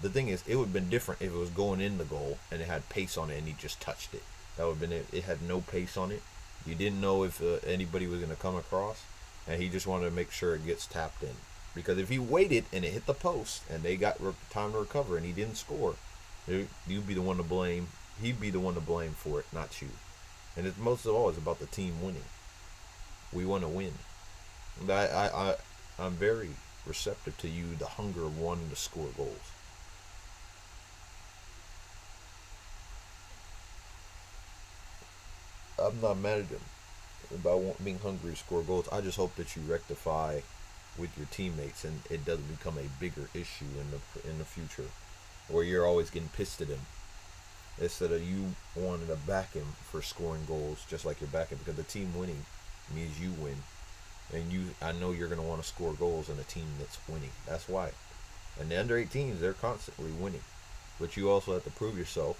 the thing is, it would have been different if it was going in the goal and it had pace on it and he just touched it. That would have been it. It had no pace on it. You didn't know if anybody was gonna come across, and he just wanted to make sure it gets tapped in. Because if he waited and it hit the post and they got time to recover and he didn't score, you'd be the one to blame. He'd be the one to blame for it, not you. And it's most of all, it's about the team winning. We want to win. I'm very receptive to you, the hunger of wanting to score goals. I'm not mad at him about being hungry to score goals. I just hope that you rectify with your teammates and it doesn't become a bigger issue in the future, where you're always getting pissed at him instead of you wanting to back him for scoring goals, just like you're backing, because the team winning means you win. And I know you're going to want to score goals in a team that's winning. That's why. And the under 18s, they're constantly winning. But you also have to prove yourself.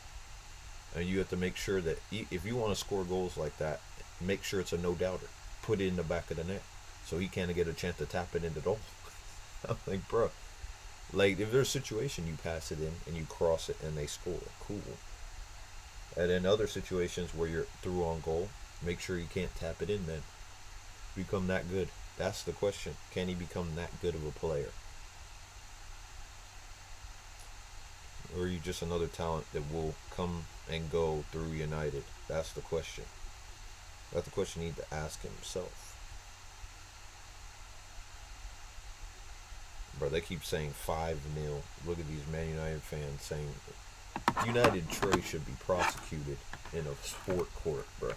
And you have to make sure that if you want to score goals like that, make sure it's a no doubter. Put it in the back of the net so he can't get a chance to tap it into the goal. I'm like, bro, like if there's a situation you pass it in and you cross it and they score, cool. And in other situations where you're through on goal, make sure you can't tap it in then. Become that good. That's the question. Can he become that good of a player? Or are you just another talent that will come and go through United? That's the question. That's the question he needs to ask himself. Bro, they keep saying 5-0. Look at these Man United fans saying United Trey should be prosecuted in a sport court, bro.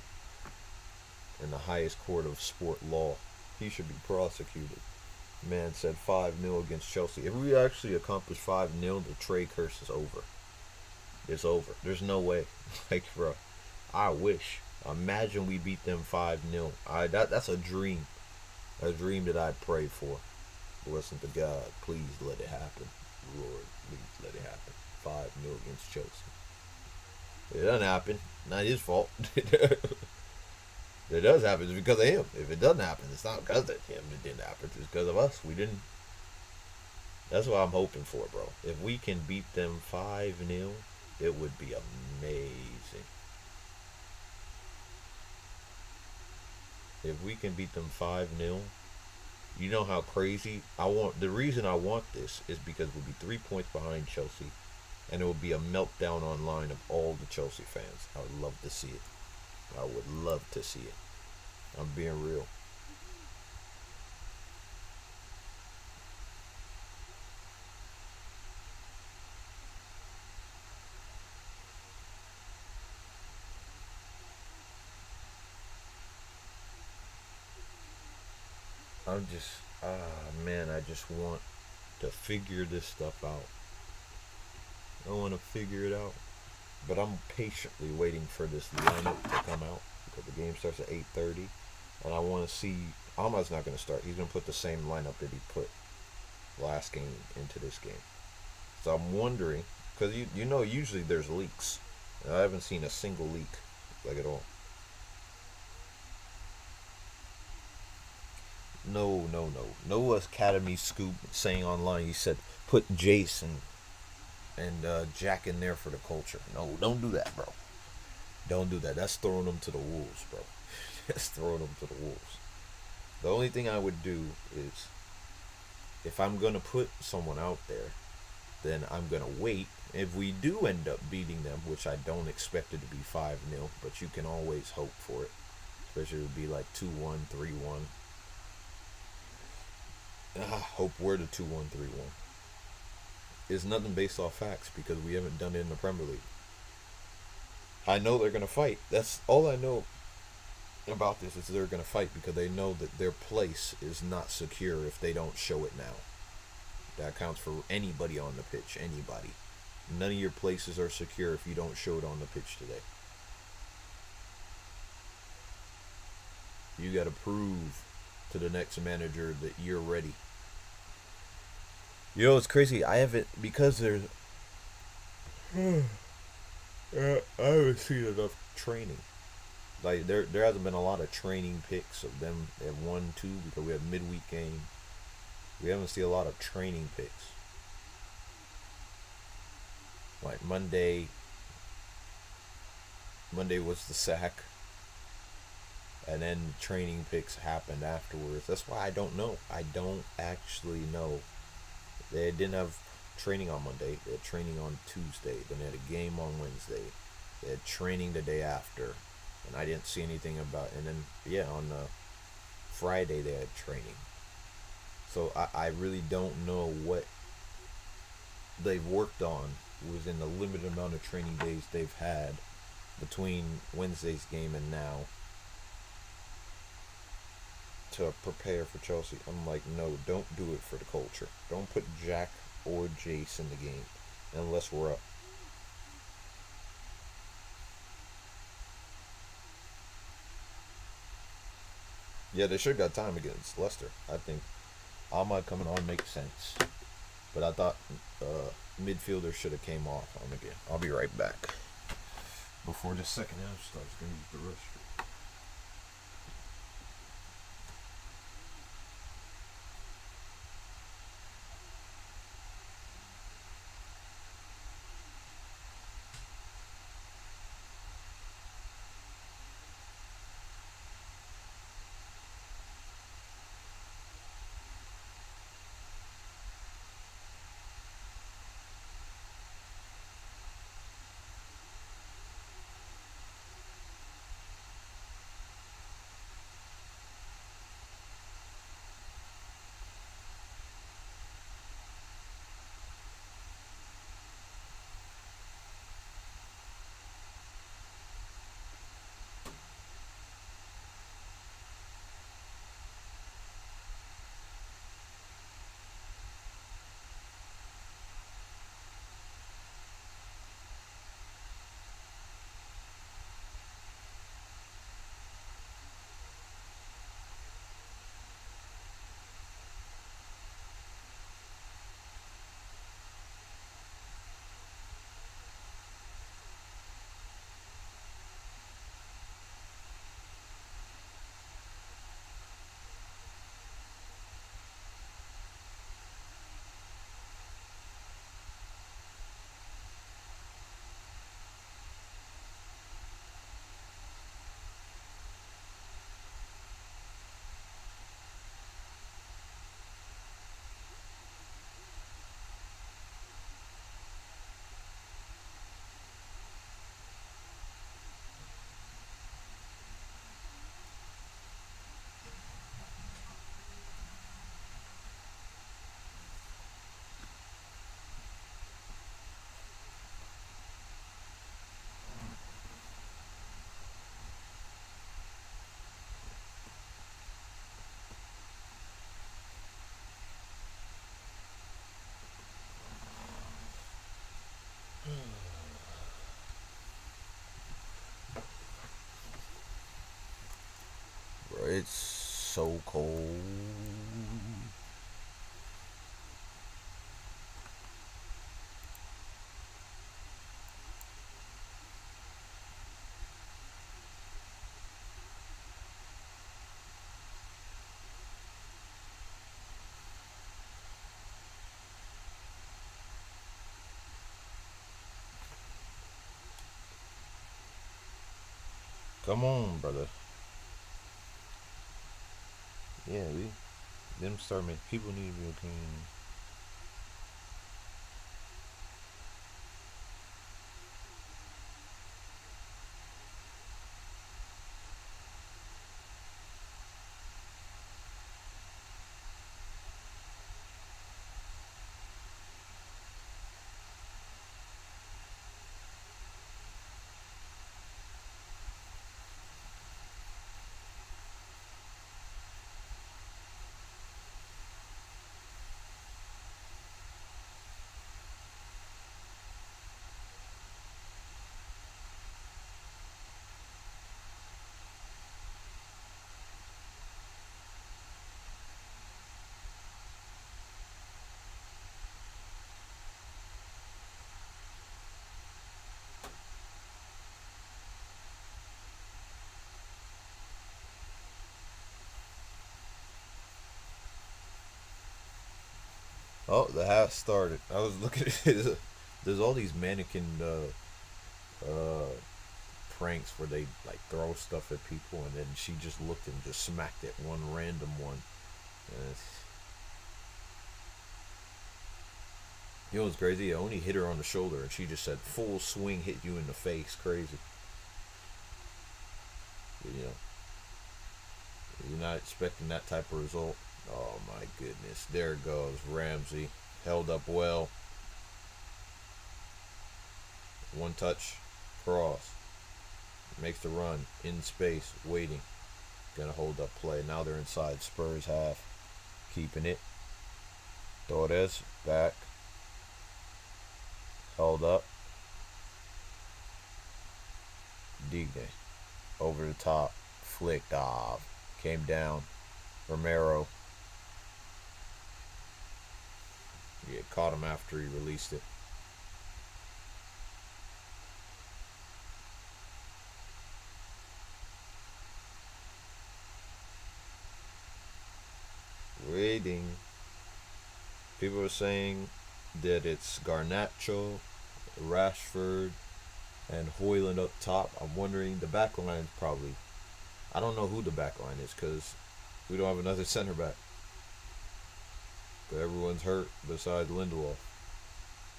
In the highest court of sport law. He should be prosecuted. Man said 5-0 against Chelsea. If we actually accomplish 5-0, the Trey curse is over. It's over. There's no way. Like, bro, I wish. Imagine we beat them 5-0. That's a dream. A dream that I pray for. Listen to God. Please let it happen. Lord, please let it happen. 5-0 against Chelsea. It doesn't happen. Not his fault. It does happen. It's because of him. If it doesn't happen, it's not because of him it didn't happen. It's because of us. We didn't. That's what I'm hoping for, bro. If we can beat them 5-0, it would be amazing. If we can beat them 5-0, you know how crazy the reason I want this is because we'll be 3 points behind Chelsea, and it will be a meltdown online of all the Chelsea fans. I would love to see it. I would love to see it. I'm being real. Man, I just want to figure this stuff out. I want to figure it out. But I'm patiently waiting for this lineup to come out because the game starts at 8:30, and I want to see. Ahmad's not going to start. He's going to put the same lineup that he put last game into this game. So I'm wondering because you know usually there's leaks. And I haven't seen a single leak like at all. No Academy scoop saying online. He said put Jason and Jack in there for the culture. No, don't do that, bro. Don't do that. That's throwing them to the wolves, bro. That's throwing them to the wolves. The only thing I would do is if I'm gonna put someone out there, then I'm gonna wait. If we do end up beating them, which I don't expect it to be 5-0, but you can always hope for it. Especially it would be like 2-1, 3-1. Hope we're the 2-1, 3-1. It's nothing based off facts because we haven't done it in the Premier League. I know they're gonna fight. That's all I know about this is they're gonna fight because they know that their place is not secure if they don't show it now. That counts for anybody on the pitch. Anybody. None of your places are secure if you don't show it on the pitch today. You gotta prove to the next manager that you're ready. You know, it's crazy. I haven't because there's. I haven't seen enough training. Like there hasn't been a lot of training pics of them at 1-2 because we have midweek game. We haven't seen a lot of training pics. Like Monday was the sack, and then training pics happened afterwards. That's why I don't know. I don't actually know. They didn't have training on Monday. They had training on Tuesday. Then they had a game on Wednesday. They had training the day after. And I didn't see anything about. And then, on Friday they had training. So I really don't know what they've worked on within the limited amount of training days they've had between Wednesday's game and now to prepare for Chelsea. I'm like, no, don't do it for the culture. Don't put Jack or Jace in the game unless we're up. Yeah, they should got time against Leicester. I think Ahmad coming on makes sense. But I thought midfielder should have came off on again. I'll be right back. Before the second half starts, gonna use the restroom. Bro, it's so cold. Come on, brother. Yeah, we them start making people need real clean. Oh, the half started. I was looking at it. There's all these mannequin pranks where they like throw stuff at people, and then she just looked and just smacked at one random one. And you know what's crazy? I only hit her on the shoulder, and she just said, "Full swing, hit you in the face." Crazy. You know, you're not expecting that type of result. Oh my goodness! There it goes. Ramsey held up well. One touch, cross. Makes the run in space, waiting. Gonna hold up play. Now they're inside. Spurs half. Keeping it. Torres back. Held up. Digne. Over the top. Flicked off. Came down. Romero. Yeah, caught him after he released it. Waiting. People are saying that it's Garnacho, Rashford, and Hoyland up top. I'm wondering the back line is probably. I don't know who the back line is because we don't have another center back. But everyone's hurt besides Lindelof.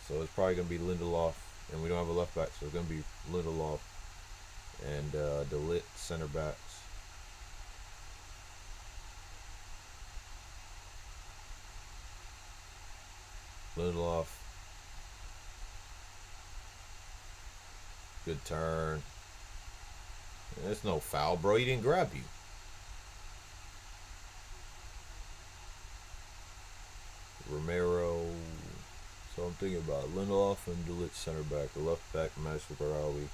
So it's probably going to be Lindelof. And we don't have a left back, so it's going to be Lindelof and De Ligt center backs. Lindelof. Good turn. There's no foul, bro. He didn't grab you. Romero. So I'm thinking about Lindelof and De Ligt center back. The left back, Master Barawi.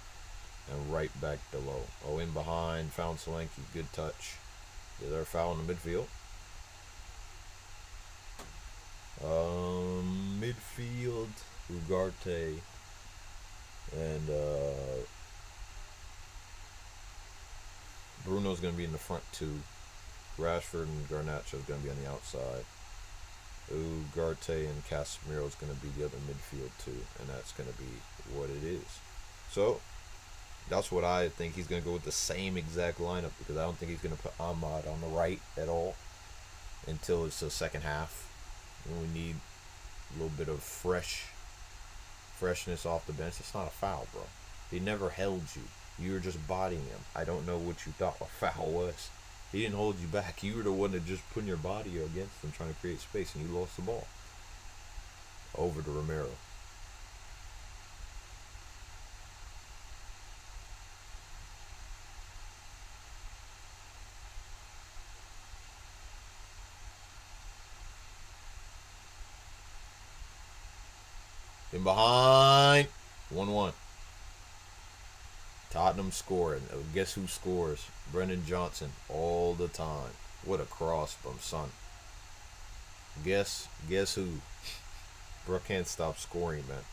And right back below. Oh, in behind. Found Solanke. Good touch. Is there a foul in the midfield? Midfield. Ugarte. And Bruno's going to be in the front two. Rashford and Garnacho is going to be on the outside. Ugarte and Casemiro is going to be the other midfield two. And that's going to be what it is. So, that's what I think. He's going to go with the same exact lineup because I don't think he's going to put Ahmad on the right at all until it's the second half. And we need a little bit of freshness off the bench. It's not a foul, bro. He never held you. You were just bodying him. I don't know what you thought a foul was. He didn't hold you back. You were the one that just put your body against him trying to create space, and you lost the ball. Over to Romero. In behind. 1-1. Tottenham scoring. Guess who scores? Brendan Johnson all the time. What a cross from Son. Guess who? Bro can't stop scoring, man.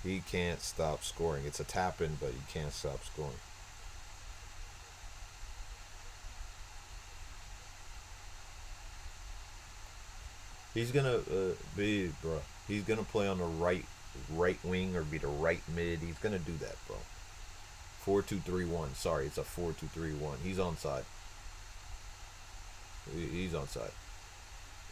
He can't stop scoring. It's a tap in, but he can't stop scoring. He's gonna He's gonna play on the right wing or be the right mid. He's gonna do that, bro. 4-2-3-1. Sorry, it's a 4-2-3-1. He's onside. He's onside.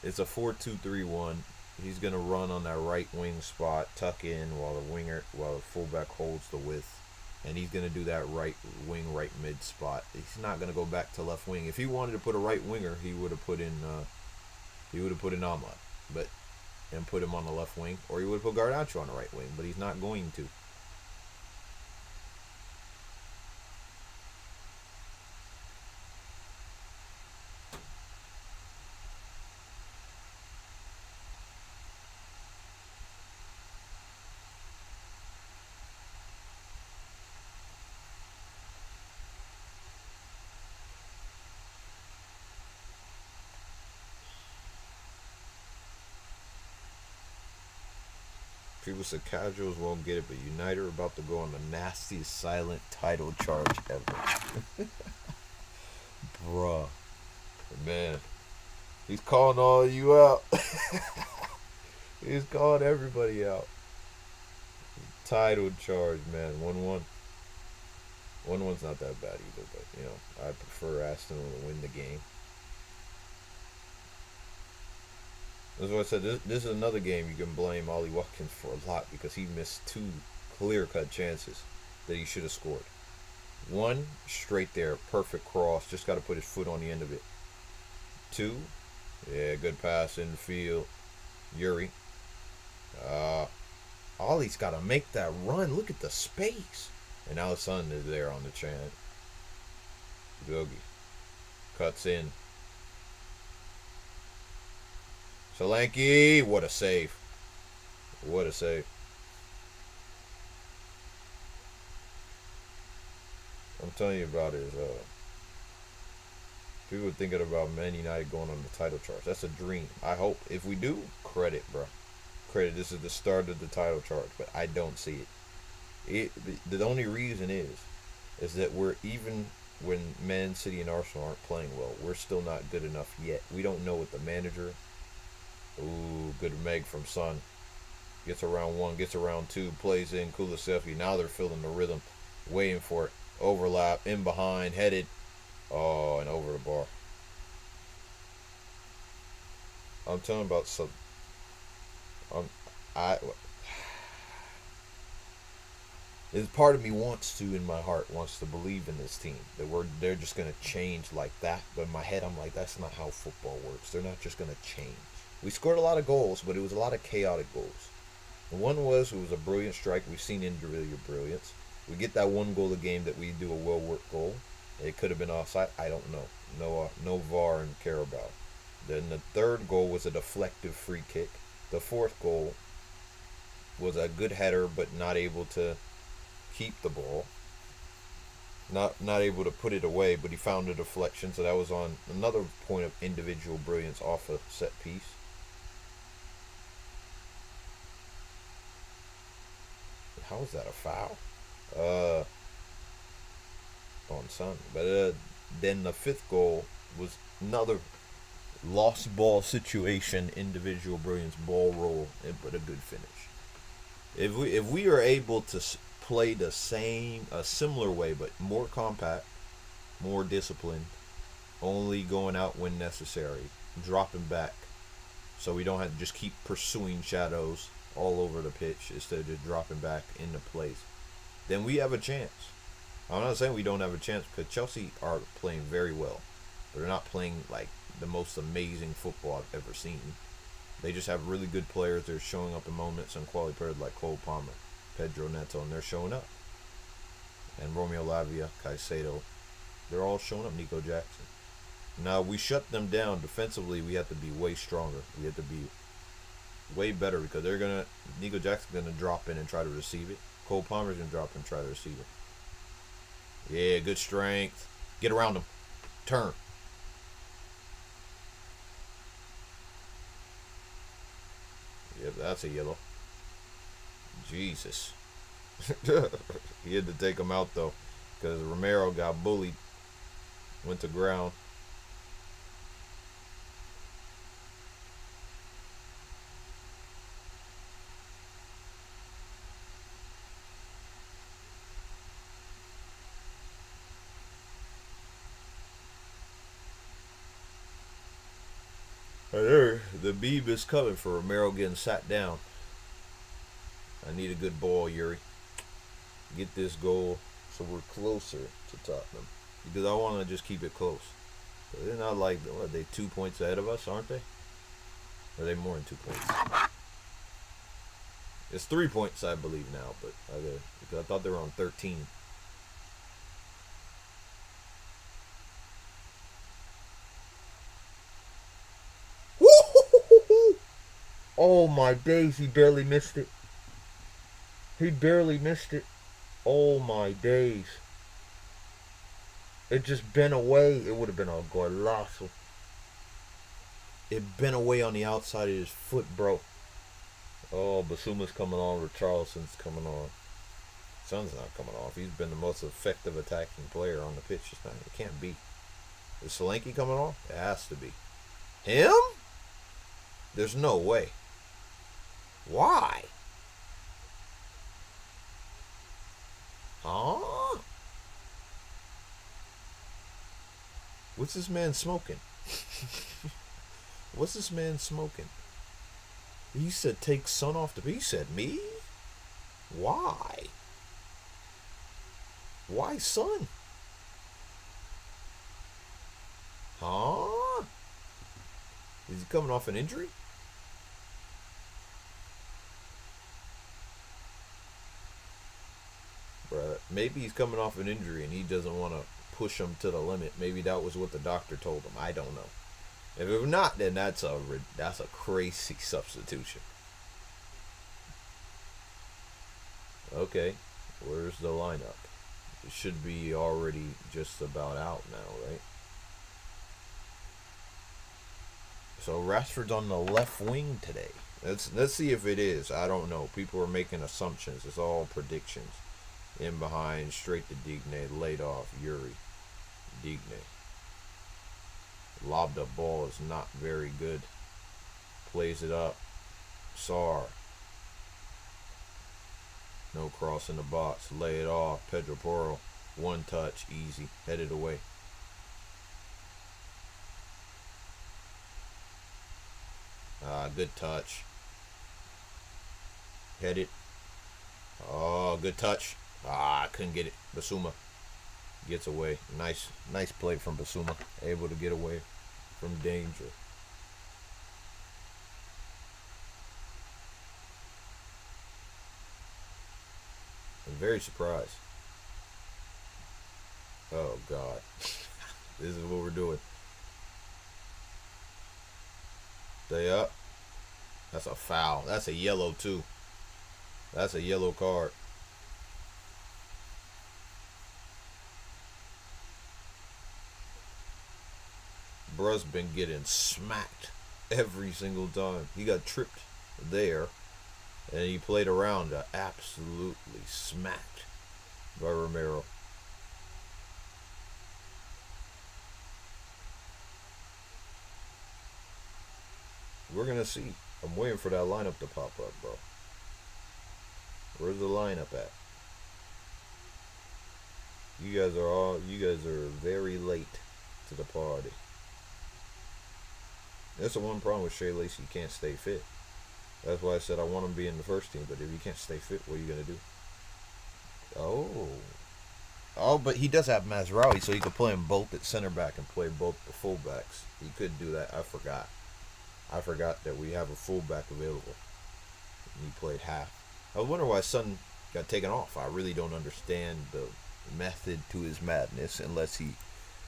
It's a 4-2-3-1. He's gonna run on that right wing spot, tuck in while the fullback holds the width, and he's gonna do that right wing, right mid spot. He's not gonna go back to left wing. If he wanted to put a right winger, he would have put in Ahmad, but and put him on the left wing, or he would have put Garnacho on the right wing, but he's not going to. People said casuals won't get it, but United are about to go on the nastiest silent title charge ever. Bruh. Man. He's calling all you out. He's calling everybody out. Title charge, man. 1-1. 1-1's not that bad either, but, I prefer Aston to win the game. That's what I said. This is another game you can blame Ollie Watkins for a lot because he missed two clear-cut chances that he should have scored. One, straight there, perfect cross. Just got to put his foot on the end of it. Two, yeah, good pass in the field. Yuri. Ollie's got to make that run. Look at the space. And now the sun is there on the chant. Googie. Cuts in. Solanke, what a save. What a save. I'm telling you about his People are thinking about Man United going on the title charts. That's a dream. I hope. If we do, credit, bro. Credit. This is the start of the title chart, but I don't see it. The only reason is that we're even when Man City and Arsenal aren't playing well, we're still not good enough yet. We don't know what the manager. Ooh, good Meg from Son. Gets around one, gets around two, plays in Kulusevski. Now they're feeling the rhythm, waiting for it. Overlap, in behind, headed. Oh, and over the bar. I'm telling about some. I. It's part of me wants to, in my heart, wants to believe in this team that they're just gonna change like that. But in my head, I'm like, that's not how football works. They're not just gonna change. We scored a lot of goals, but it was a lot of chaotic goals. And one was a brilliant strike. We've seen individual brilliance. We get that one goal a game that we do a well worked goal. It could have been offside. I don't know. No VAR and care about. Then the third goal was a deflective free kick. The fourth goal was a good header, but not able to keep the ball. Not able to put it away, but he found a deflection. So that was on another point of individual brilliance off a set piece. How is that a foul? On Son. But then the fifth goal was another lost ball situation, individual brilliance, ball roll, but a good finish. If we are able to play a similar way, but more compact, more disciplined, only going out when necessary, dropping back, so we don't have to just keep pursuing shadows all over the pitch instead of just dropping back into place, then we have a chance. I'm not saying we don't have a chance because Chelsea are playing very well. They're not playing like the most amazing football I've ever seen. They just have really good players. They're showing up in moments and quality players like Cole Palmer, Pedro Neto, and they're showing up. And Romeo Lavia, Caicedo, they're all showing up. Nico Jackson. Now we shut them down defensively. We have to be way stronger. We have to be way better because Nico Jackson's gonna drop in and try to receive it. Cole Palmer's gonna drop in and try to receive it. Yeah, good strength. Get around him. Turn. Yep, that's a yellow. Jesus. He had to take him out though because Romero got bullied. Went to ground. There, the beeb is coming for Romero getting sat down. I need a good ball, Yuri. Get this goal so we're closer to Tottenham. Because I want to just keep it close. They're not like, what, are they 2 points ahead of us, aren't they? Or are they more than 2 points? It's 3 points, I believe, now. But because I thought they were on 13. Oh my days, he barely missed it. He barely missed it. Oh my days. It just bent away. It would have been a golazo. It bent away on the outside of his foot, bro. Oh, Basuma's coming on. Richarlison's coming on. Son's not coming off. He's been the most effective attacking player on the pitch this time. It can't be. Is Solanke coming off? It has to be. Him? There's no way. Why? Huh? What's this man smoking? What's this man smoking? He said take Son off the... He said me? Why? Why Son? Huh? Is he coming off an injury? Bruh, maybe he's coming off an injury and he doesn't want to push him to the limit. Maybe that was what the doctor told him. I don't know. If not, then that's a crazy substitution. Okay, where's the lineup? It should be already just about out now, right? So Rashford's on the left wing today. Let's see if it is. I don't know. People are making assumptions. It's all predictions. In behind, straight to Digne, laid off Yuri. Digne. Lobbed up ball is not very good. Plays it up. Sar. No cross in the box. Lay it off. Pedro Porro. One touch. Easy. Headed away. Good touch. Headed. Oh, good touch. I couldn't get it. Basuma gets away. Nice play from Basuma. Able to get away from danger. I'm very surprised. Oh God, this is what we're doing. Stay up. That's a foul. That's a yellow too. That's a yellow card. Bruh's been getting smacked every single time. He got tripped there, and he played around, absolutely smacked by Romero. We're gonna see. I'm waiting for that lineup to pop up, bro. Where's the lineup at? You guys are very late to the party. That's the one problem with Shea Lacey. You can't stay fit. That's why I said I want him to be in the first team. But if you can't stay fit, what are you gonna do? Oh, but he does have Mazraoui, so he could play them both at center back and play both the fullbacks. He could do that. I forgot. I forgot that we have a fullback available. And he played half. I was wondering why Son got taken off. I really don't understand the method to his madness unless he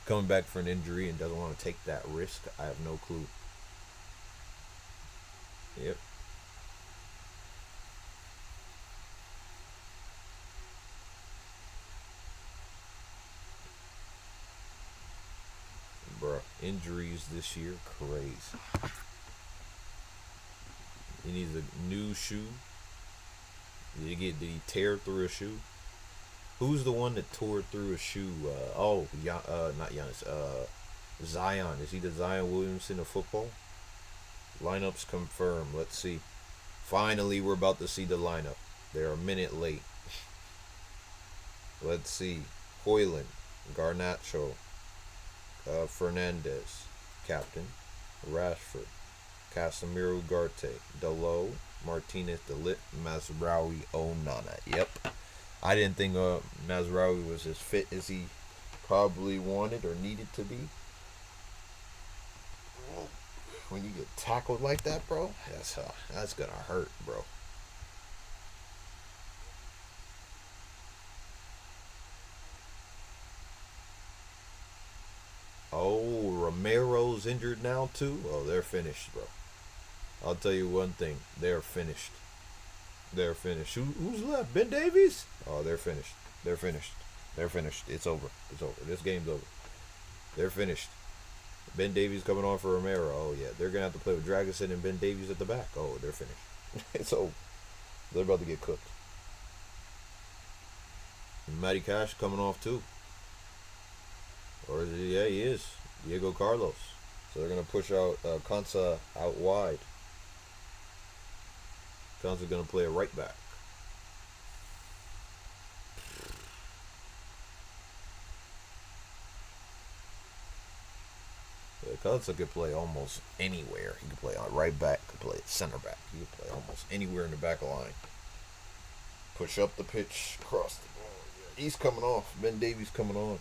coming back for an injury and doesn't want to take that risk. I have no clue. Yep. Bruh, injuries this year, crazy. He needs a new shoe. Did he tear through a shoe? Who's the one that tore through a shoe? Not Giannis. Zion. Is he the Zion Williamson of football? Lineups confirmed. Let's see. Finally, we're about to see the lineup. They're a minute late. Let's see. Hoyland, Garnacho, Fernandez, captain, Rashford, Casemiro Ugarte, Delo, Martinez Delit, Mazraoui Onana. Yep. I didn't think Mazraoui was as fit as he probably wanted or needed to be. When you get tackled like that, bro, that's gonna hurt, bro. Oh, Romero's injured now too. Oh, they're finished, bro. I'll tell you one thing: they're finished. They're finished. Who's left? Ben Davies? Oh, they're finished. They're finished. They're finished. It's over. It's over. This game's over. They're finished. Ben Davies coming on for Romero. Oh yeah, they're gonna have to play with Dragusin and Ben Davies at the back. Oh, they're finished. It's over. They're about to get cooked. And Matty Cash coming off too. Or is he? Yeah, he is. Diego Carlos. So they're gonna push out Konsa out wide. Konsa's gonna play a right back. Konsa could play almost anywhere. He could play on right back, could play at center back. He could play almost anywhere in the back line. Push up the pitch, cross the ball. Yeah, he's coming off. Ben Davies coming on.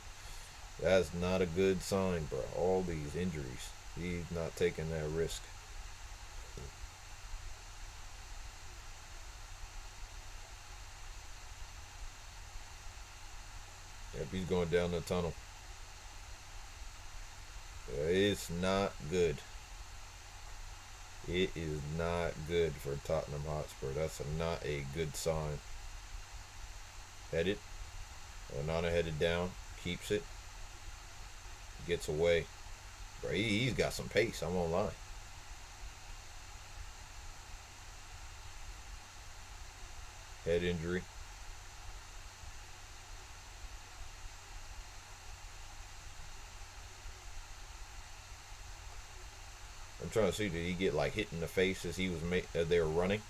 That's not a good sign, bro. All these injuries. He's not taking that risk. Yep, he's going down the tunnel. It's not good. It is not good for Tottenham Hotspur. That's not a good sign. Headed. Onana headed down. Keeps it. Gets away. Bro, he's got some pace. I'm on line. Head injury. I'm trying to see, did he get like hit in the face as he was they were running?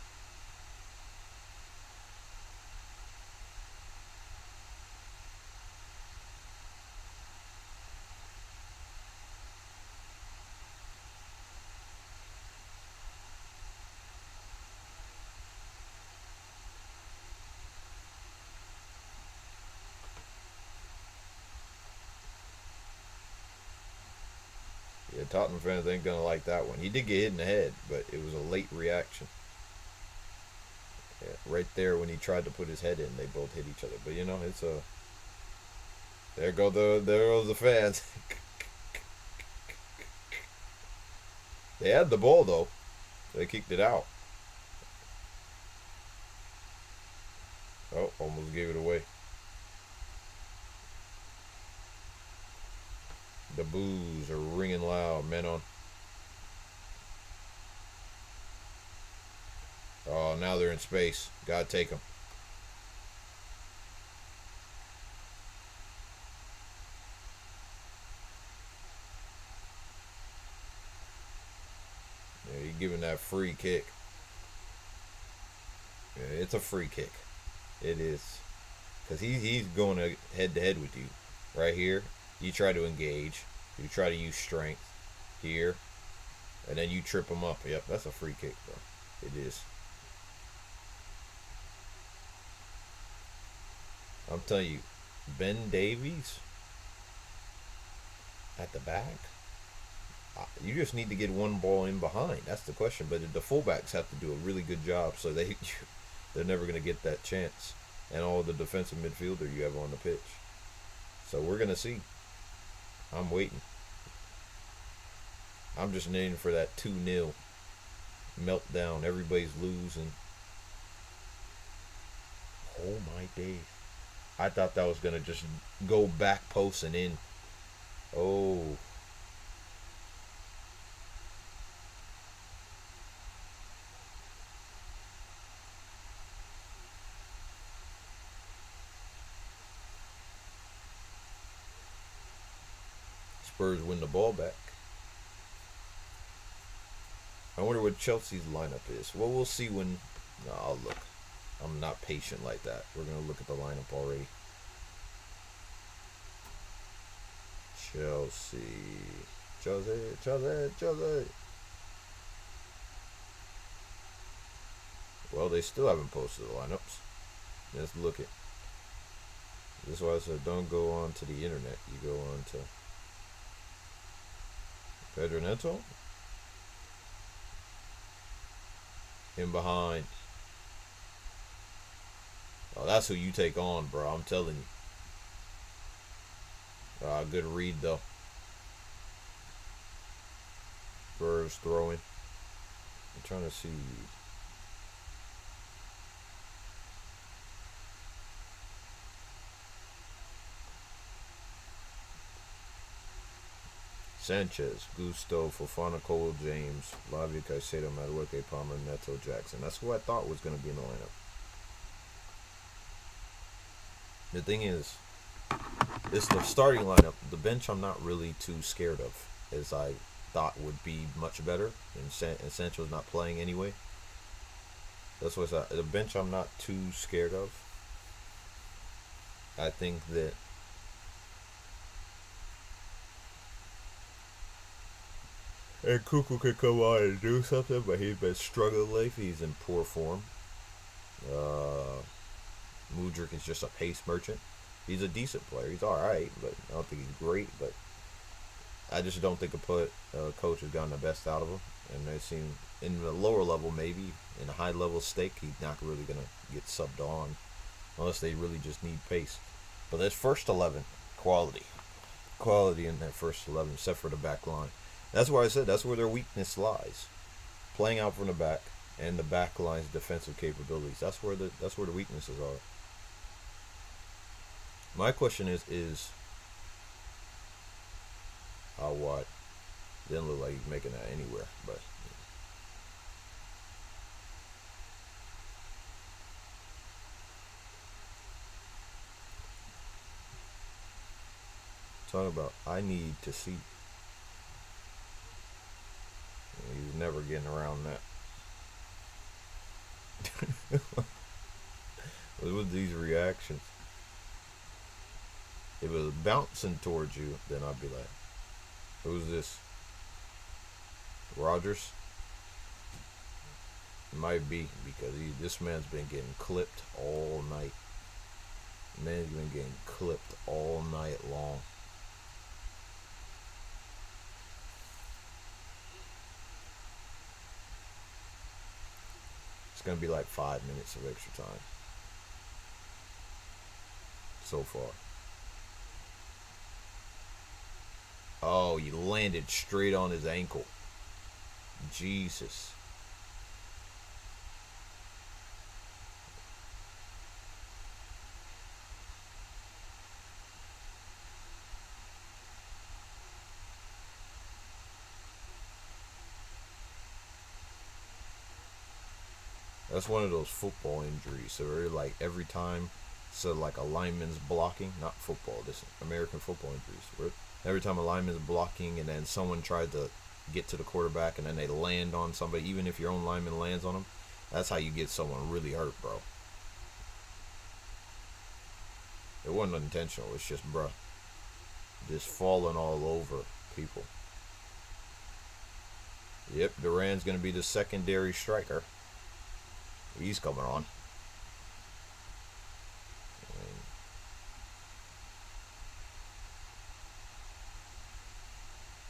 Yeah, Tottenham fans ain't gonna like that one. He did get hit in the head, but it was a late reaction. Yeah, right there when he tried to put his head in, they both hit each other. But you know, it's a there goes the fans. They had the ball though. They kicked it out. Oh, almost gave it away. The boos are ringing loud. Men on. Oh, now they're in space. Gotta take them. Yeah, you're giving that free kick. Yeah, it's a free kick. It is. Because he's going to head with you. Right here, you try to engage. You try to use strength. Here. And then you trip him up. Yep, that's a free kick, bro. It is. I'm telling you, Ben Davies at the back. You just need to get one ball in behind. That's the question. But the fullbacks have to do a really good job, so they're never going to get that chance. And all the defensive midfielder you have on the pitch. So we're going to see. I'm waiting. I'm just waiting for that 2-0 meltdown. Everybody's losing. Oh my days. I thought that was going to just go back post and in. Oh. Spurs win the ball back. I wonder what Chelsea's lineup is. Well, we'll see when. No, I'll look. I'm not patient like that. We're going to look at the lineup already. Chelsea. Chelsea. Well, they still haven't posted the lineups. Let's look at. This is why I said don't go on to the internet. You go on to Pedro Neto. In behind. Oh, that's who you take on, bro. I'm telling you. Good read, though. Spurs throwing. I'm trying to see. Sanchez, Gusto, Fofana, Cole, James, Lavia, Caicedo, Madueke, Palmer, Neto, Jackson. That's who I thought was going to be in the lineup. The thing is, it's the starting lineup. The bench I'm not really too scared of, as I thought would be much better. And Sancho's not playing anyway. That's what's the bench I'm not too scared of. I think that and Cuckoo could come on and do something, but he's been struggling lately. He's in poor form. Mudryk is just a pace merchant. He's a decent player. He's all right, but I don't think he's great. But I just don't think a coach has gotten the best out of him. And they seem in the lower level, maybe in a high level stake, he's not really gonna get subbed on unless they really just need pace. But that's first 11 quality in that first 11, except for the back line. That's why I said that's where their weakness lies, playing out from the back and the back line's defensive capabilities. That's where the weaknesses are. My question is how what? Didn't look like he's making that anywhere, but. Talking about, I need to see. He's never getting around that. With these reactions, if it was bouncing towards you, then I'd be like, who's this? Rogers? It might be, because this man's been getting clipped all night. Man's been getting clipped all night long. It's going to be like 5 minutes of extra time so far. Oh, you landed straight on his ankle. Jesus. That's one of those football injuries. So like every time, so like a lineman's blocking, not football, this American football injuries. Where every time a lineman's blocking and then someone tries to get to the quarterback and then they land on somebody, even if your own lineman lands on them, that's how you get someone really hurt, bro. It wasn't intentional. It's just, bro, just falling all over people. Yep, Duran's going to be the secondary striker. He's coming on.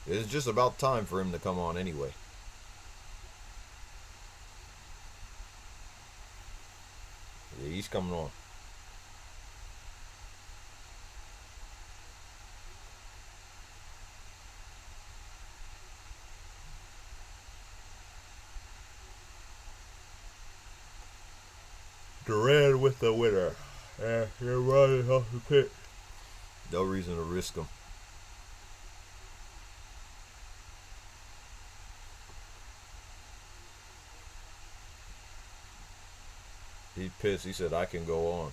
It's just about time for him to come on anyway. Yeah, he's coming on. Duran with the winner. You're running off the pit. No reason to risk him. He's pissed. He said, I can go on.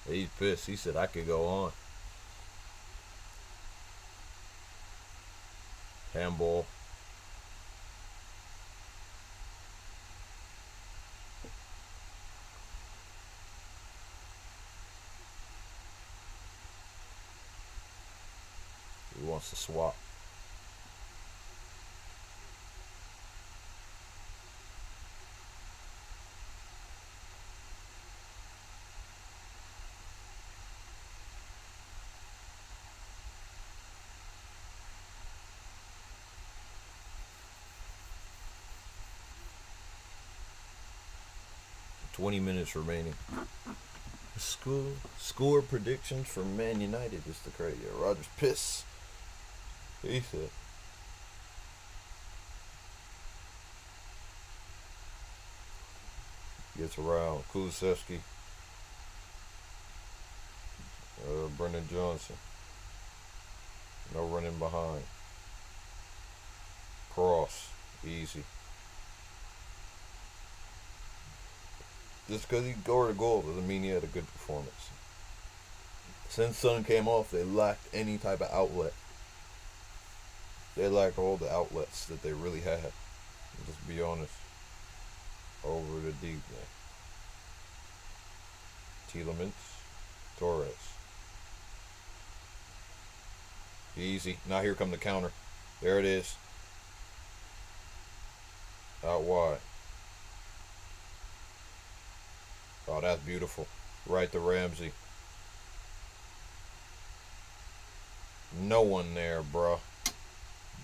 He's pissed. He said, I could go on. Handball. He wants to swap. $20 minutes remaining. Score predictions for Man United is the crazy. Rogers piss. He said. Gets around. Kulusevski. Brendan Johnson. No running behind. Cross. Easy. Just because he scored a goal doesn't mean he had a good performance. Since Son came off, they lacked any type of outlet. They lacked all the outlets that they really had. Just be honest. Over the deep man. Tielemans. Torres. Easy. Now here come the counter. There it is. Out wide. Oh, that's beautiful. Right to Ramsey. No one there, bro.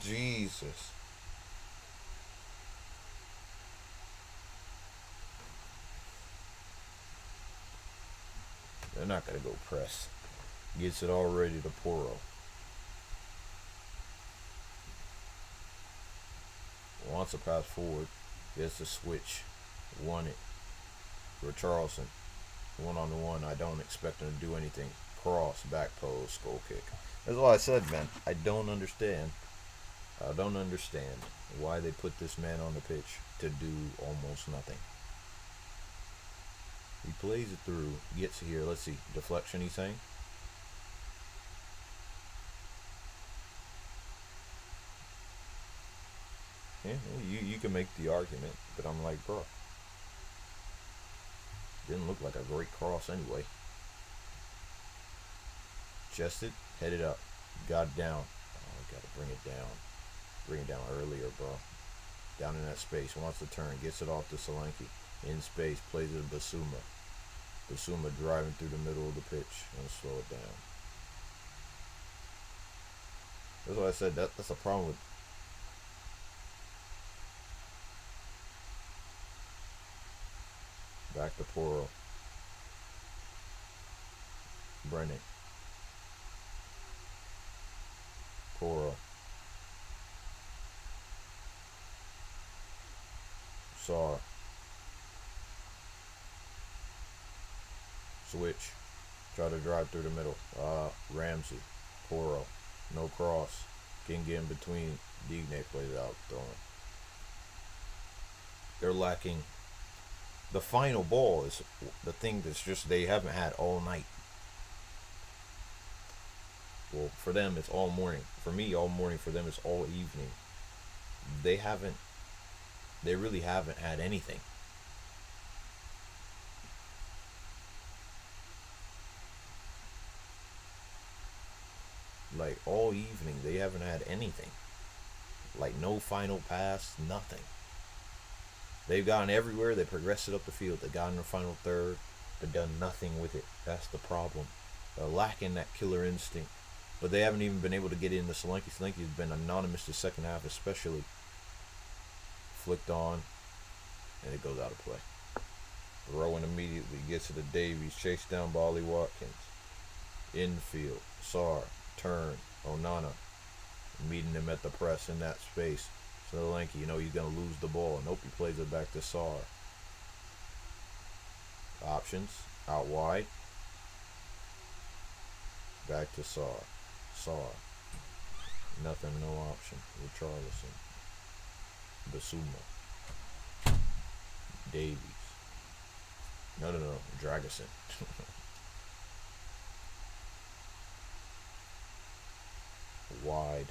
Jesus. They're not going to go press. Gets it all ready to Poro. Wants a pass forward. Gets the switch. Won it. For Charleston. 1-on-1. I don't expect him to do anything. Cross, back post, goal kick. That's all I said, man. I don't understand. I don't understand why they put this man on the pitch to do almost nothing. He plays it through. Gets here. Let's see. Deflection, he's saying. Yeah, you can make the argument, but I'm like, bro, didn't look like a great cross anyway. Chested, headed up, got it down. Oh, gotta bring it down. Bring it down earlier, bro. Down in that space, wants to turn, gets it off to Solanke. In space, plays it to Basuma. Basuma driving through the middle of the pitch. Gonna slow it down. That's what I said. That's a problem with. Back to Poro. Brennan. Poro. Sar. Switch. Try to drive through the middle. Ramsey. Poro. No cross. Can get in between. Digne plays out. Throwing. They're lacking. The final ball is the thing that's just they haven't had all night. Well, for them it's all morning. For me, all morning. For them it's all evening. They haven't. They really haven't had anything. Like all evening, they haven't had anything. Like no final pass, nothing. They've gone everywhere. They progressed it up the field. They got in the final third, but done nothing with it. That's the problem. They're lacking that killer instinct. But they haven't even been able to get into Solanke. Solanke has been anonymous the second half, especially. Flicked on, and it goes out of play. Rowan immediately gets it to Davies. Chased down by Ollie Watkins. Infield. Sar. Turn. Onana. Meeting him at the press in that space. Solanke, he's going to lose the ball. Nope, he plays it back to Sar. Options. Out wide. Back to Sar. Sar. Nothing, no option. Richarlison. Basuma. Davies. No. Dragusin. Wide.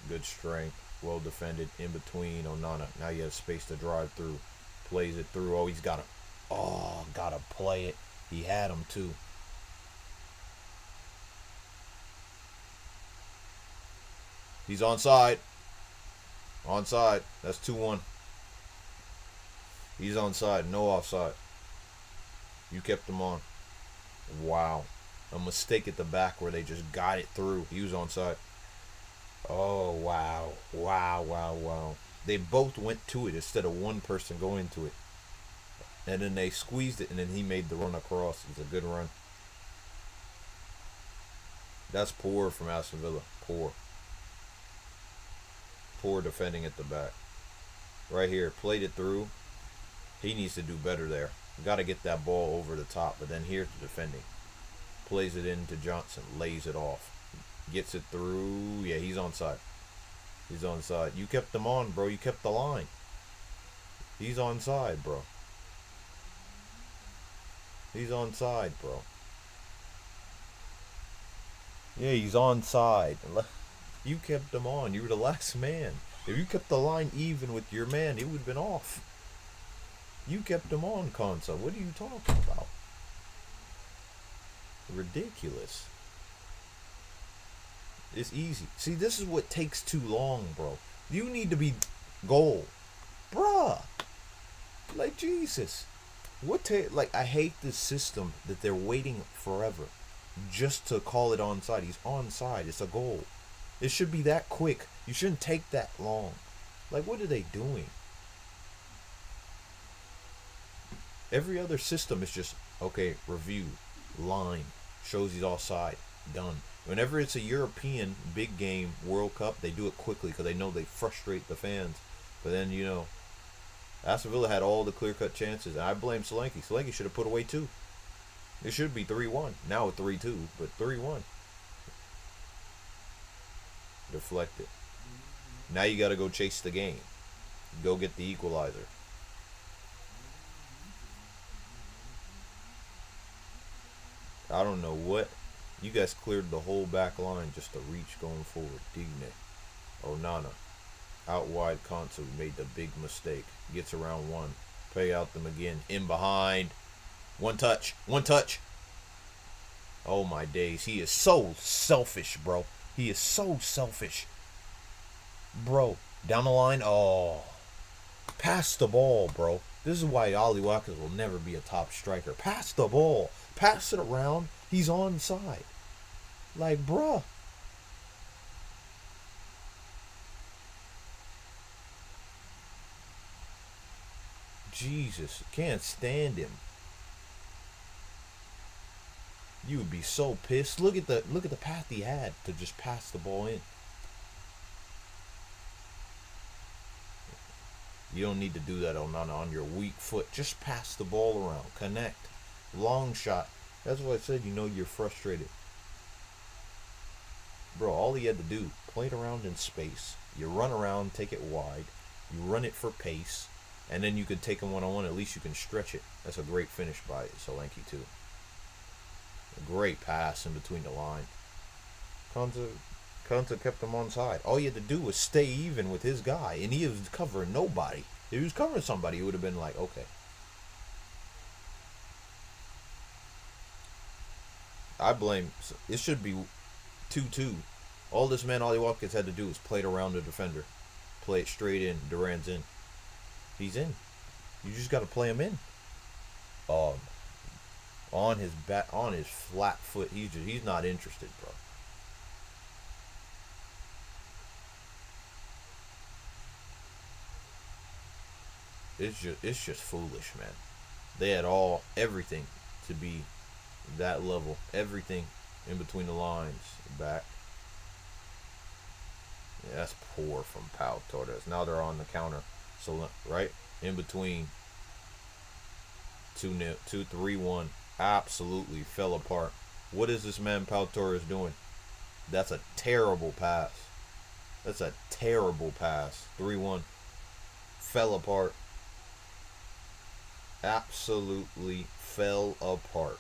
Good strength. Well defended. In between Onana. Now he has space to drive through. Plays it through. Oh, he's got to. Oh, got to play it. He had him too. He's onside. Onside. That's 2-1. He's onside. No offside. You kept him on. Wow. A mistake at the back where they just got it through. He was onside. Oh, wow. Wow. They both went to it instead of one person going to it. And then they squeezed it, and then he made the run across. It's a good run. That's poor from Aston Villa. Poor. Poor defending at the back. Right here. Played it through. He needs to do better there. Got to get that ball over the top. But then here's the defending. Plays it into Johnson. Lays it off. Gets it through. Yeah, he's onside. He's onside. You kept them on, bro. You kept the line. He's onside, bro. He's onside, bro. Yeah, he's onside. You kept them on. You were the last man. If you kept the line even with your man, it would have been off. You kept them on, Konsa. What are you talking about? Ridiculous. It's easy. See, this is what takes too long, bro. You need to be goal. Bruh. Like, Jesus. I hate this system that they're waiting forever just to call it onside. He's onside. It's a goal. It should be that quick. You shouldn't take that long. Like, what are they doing? Every other system is just, okay, review, line, shows he's offside, done. Whenever it's a European big game World Cup, they do it quickly because they know they frustrate the fans. But then, Aston Villa had all the clear-cut chances. And I blame Solanke. Solanke should have put away 2. It should be 3-1. Now it's 3-2, but 3-1. Deflected. Now you got to go chase the game. Go get the equalizer. I don't know what. You guys cleared the whole back line just to reach going forward. Digne. Onana. Out wide Konsu made the big mistake. Gets around one. Pay out them again. In behind. One touch. One touch. Oh my days. He is so selfish, bro. He is so selfish. Bro. Down the line. Oh. Pass the ball, bro. This is why Ollie Watkins will never be a top striker. Pass the ball. Pass it around. He's onside. Like, bruh. Jesus. Can't stand him. You would be so pissed. Look at the path he had to just pass the ball in. You don't need to do that on your weak foot. Just pass the ball around. Connect. Long shot. That's what I said. You know you're frustrated. Bro, all he had to do, play it around in space. You run around, take it wide. You run it for pace. And then you could take him one-on-one. At least you can stretch it. That's a great finish by Solanke, too. A great pass in between the line. Konsa kept him on side. All he had to do was stay even with his guy, and he was covering nobody. If he was covering somebody, it would have been like, okay. I blame. It should be 2-2. All this man Ollie Watkins had to do was play it around the defender. Play it straight in. Duran's in. He's in. You just got to play him in. On his back, on his flat foot, he's not interested, bro. It's just foolish, man. They had everything to be that level, everything in between the lines, back. Yeah, that's poor from Pau Torres. Now they're on the counter, so right in between 2-0, 2-3-1. Absolutely fell apart. What is this man Pau Torres doing? That's a terrible pass. That's a terrible pass. 3-1. Fell apart. Absolutely fell apart.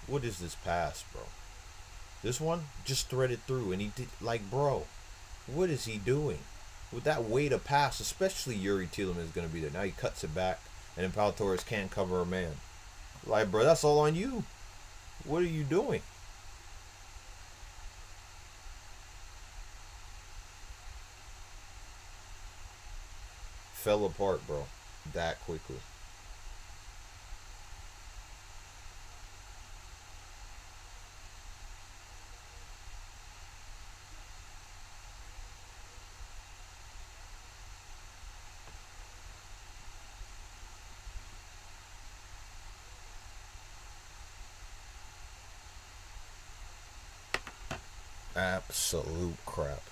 What is this pass, bro? This one just threaded through, and he did like, bro. What is he doing with that weight of pass? Especially Yuri Tielemans is gonna be there. Now he cuts it back, and then Pau Torres can't cover a man. Like, bro, that's all on you. What are you doing? Fell apart, bro. That quickly. Absolute crap.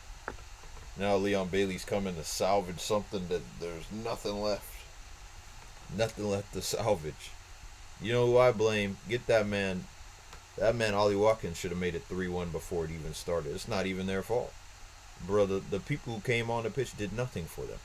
Now Leon Bailey's coming to salvage something that there's nothing left. Nothing left to salvage. You know who I blame? Get that man. That man Ollie Watkins should have made it 3-1 before it even started. It's not even their fault. Bro, the people who came on the pitch did nothing for them.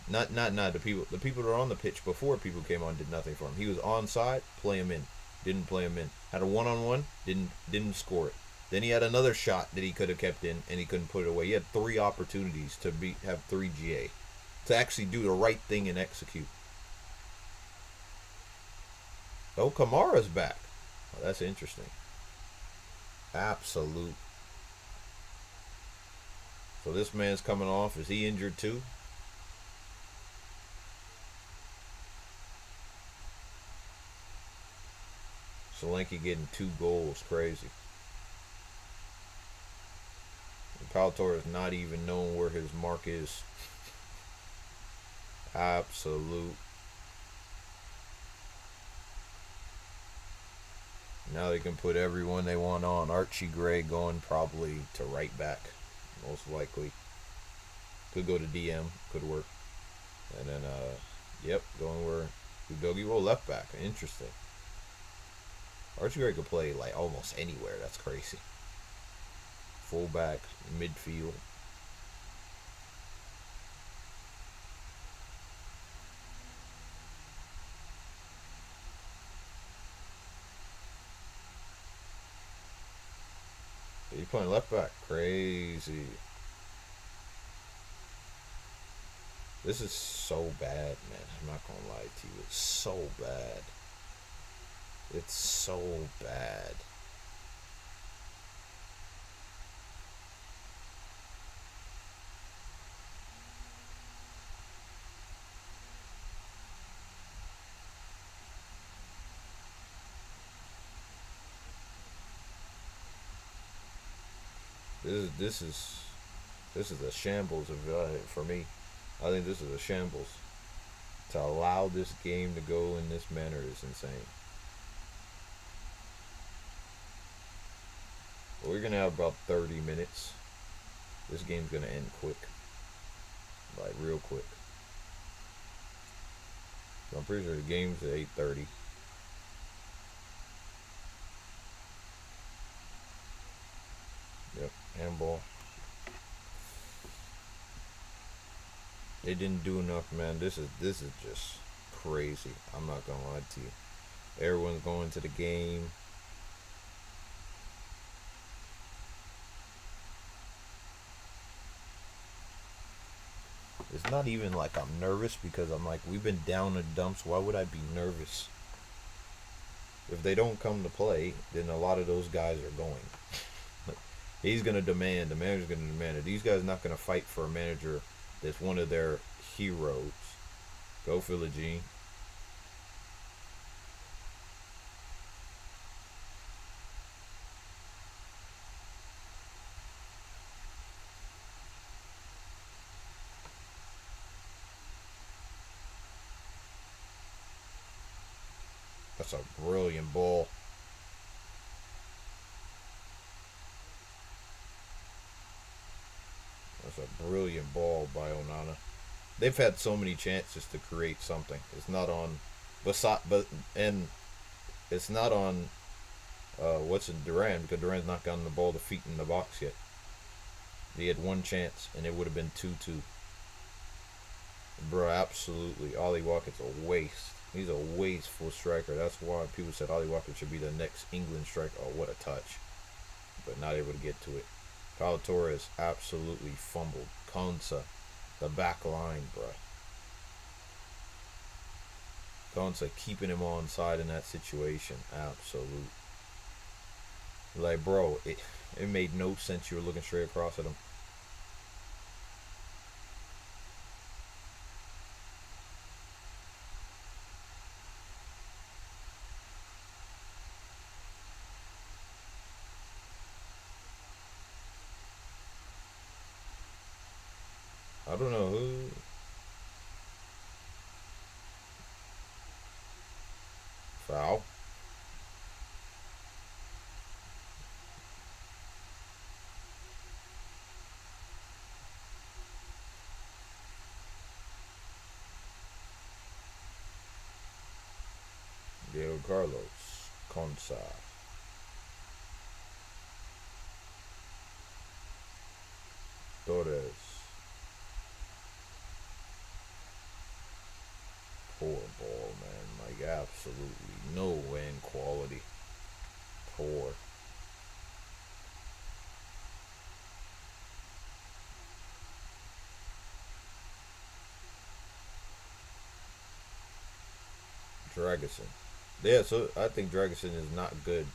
Not the people that are on the pitch before people came on did nothing for him. He was onside, play him in. Didn't play him in. Had a one-on-one, didn't score it. Then he had another shot that he could have kept in, and he couldn't put it away. He had 3 opportunities to have 3 GA. To actually do the right thing and execute. Oh, Kamara's back. Oh, that's interesting. Absolute. So this man's coming off. Is he injured too? Solanke getting 2 goals. Crazy. Pau Torres not even knowing where his mark is. Absolute. Now they can put everyone they want on. Archie Gray going probably to right back, most likely. Could go to DM, could work. And then, yep, going where Udogi will left back. Interesting. Archie Gray could play like almost anywhere. That's crazy. Fullback, midfield. He's playing left back. Crazy. This is so bad, man. I'm not gonna lie to you. It's so bad. It's so bad. This is a shambles of for me. I think this is a shambles. To allow this game to go in this manner is insane. But we're gonna have about 30 minutes. This game's gonna end quick, like real quick. So I'm pretty sure the game's at 8:30. Yep, handball. They didn't do enough, man. This is just crazy. I'm not gonna lie to you. Everyone's going to the game. It's not even like I'm nervous because I'm like, we've been down in the dumps. Why would I be nervous? If they don't come to play, then a lot of those guys are going. He's gonna demand. The manager's gonna demand it. These guys are not gonna fight for a manager that's one of their heroes. Go Philogene. That's a brilliant ball. That's a brilliant ball by Onana. They've had so many chances to create something. It's not on, and it's not on. What's in Duran because Duran's not gotten the ball to feet in the box yet. He had one chance and it would have been 2-2. Bro, absolutely. Ollie Watkins a waste. He's a wasteful striker. That's why people said Ollie Watkins should be the next England striker. Oh, what a touch. But not able to get to it. Kyle Torres absolutely fumbled. Konsa, the back line, bro. Konsa keeping him on side in that situation. Absolute. Like, bro, it made no sense. You were looking straight across at him. I don't know who. Foul. Diego Carlos. Konsa. Torres. Poor ball, man. Like, absolutely no end quality. Poor. Dragosin. Yeah, so I think Dragosin is not good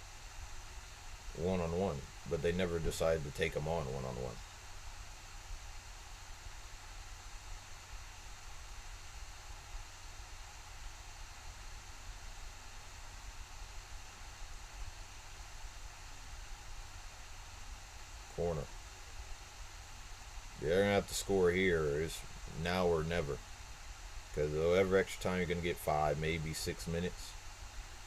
one on one, but they never decided to take him on one. Corner. They're gonna have to score here. Is now or never. Because every extra time you're gonna get 5, maybe 6 minutes.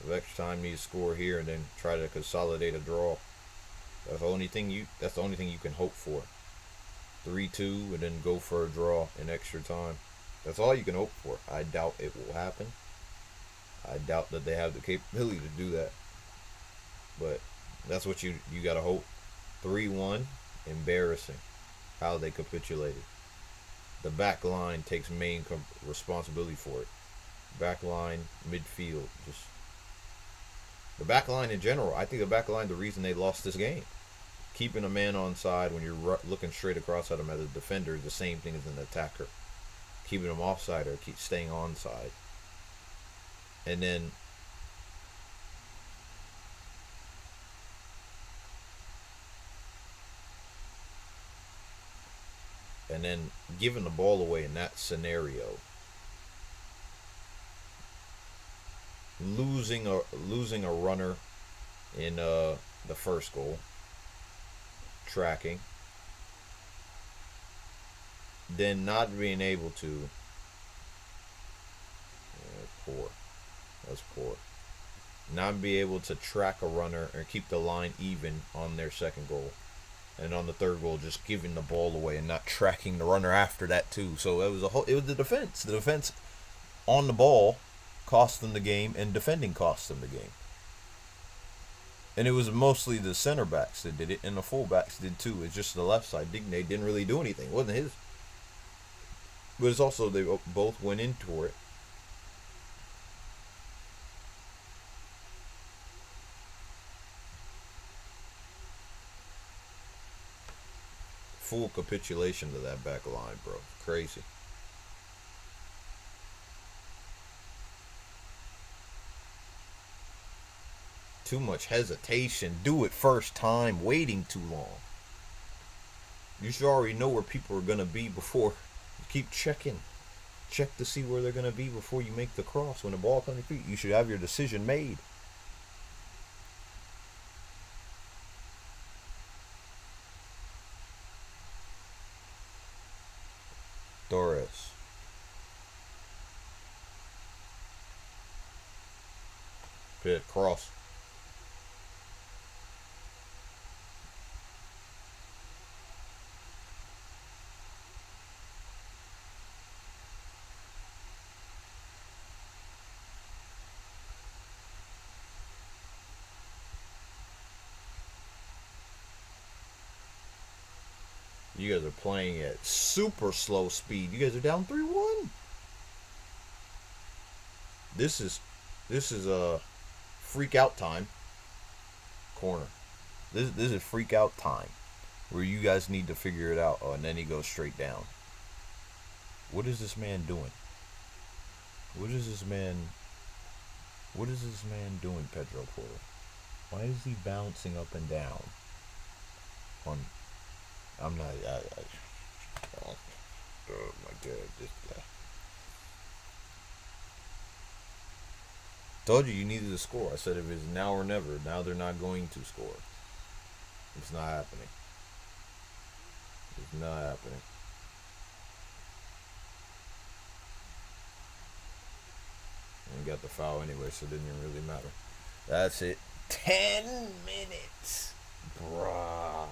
If extra time needs to score here and then try to consolidate a draw. That's the only thing you can hope for. 3-2 and then go for a draw in extra time. That's all you can hope for. I doubt it will happen. I doubt that they have the capability to do that. But that's what you gotta hope. 3-1, embarrassing. How they capitulated. The back line takes main responsibility for it. Back line, midfield, just the back line in general. I think the back line the reason they lost this game. Keeping a man on side when you're looking straight across at him as a defender is the same thing as an attacker. Keeping him offside or keep staying onside. And then giving the ball away in that scenario, losing a runner in the first goal, tracking, then not being able to. Poor. That's poor. Not be able to track a runner or keep the line even on their second goal. And on the third goal, just giving the ball away and not tracking the runner after that too. So it was the defense. The defense on the ball cost them the game, and defending cost them the game. And it was mostly the center backs that did it, and the full backs did too. It's just the left side. Digne didn't really do anything. It wasn't his. But it's also they both went into it. Full capitulation to that back line, bro. Crazy. Too much hesitation. Do it first time. Waiting too long. You should already know where people are going to be before. Keep checking. Check to see where they're going to be before you make the cross. When the ball comes to your feet, you should have your decision made. Torres. Pit cross. You guys are playing at super slow speed. You guys are down 3-1. This is a freak out time. Corner. This is freak out time, where you guys need to figure it out. Oh, and then he goes straight down. What is this man doing? What is this man doing, Pedro Porro? Why is he bouncing up and down? I'm not. Oh my god, this guy. Told you needed to score. I said if it's now or never. Now they're not going to score. It's not happening. It's not happening. And got the foul anyway, so it didn't even really matter. That's it. 10 minutes. Bruh.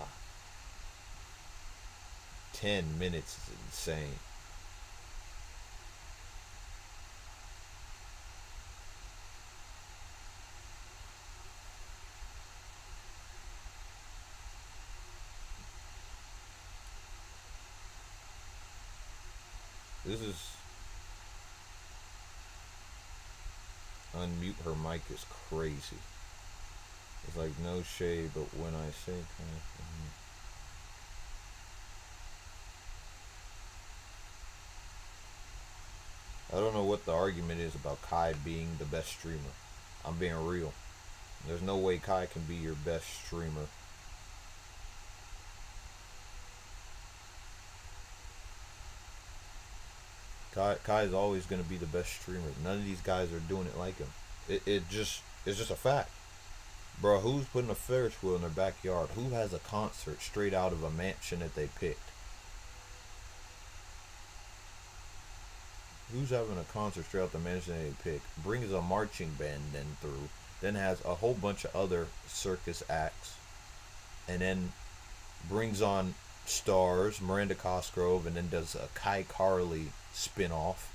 10 minutes is insane. This is unmute her mic is crazy. It's like no shade, but when I say kind of I don't know what the argument is about Kai being the best streamer. I'm being real. There's no way Kai can be your best streamer. Kai is always going to be the best streamer. None of these guys are doing it like him. It's just a fact. Bro, who's putting a Ferris wheel in their backyard? Who has a concert straight out of a mansion that they picked? Who's having a concert straight out the mansion they pick? Brings a marching band then through. Then has a whole bunch of other circus acts. And then brings on stars, Miranda Cosgrove, and then does a Kai Carly spin off.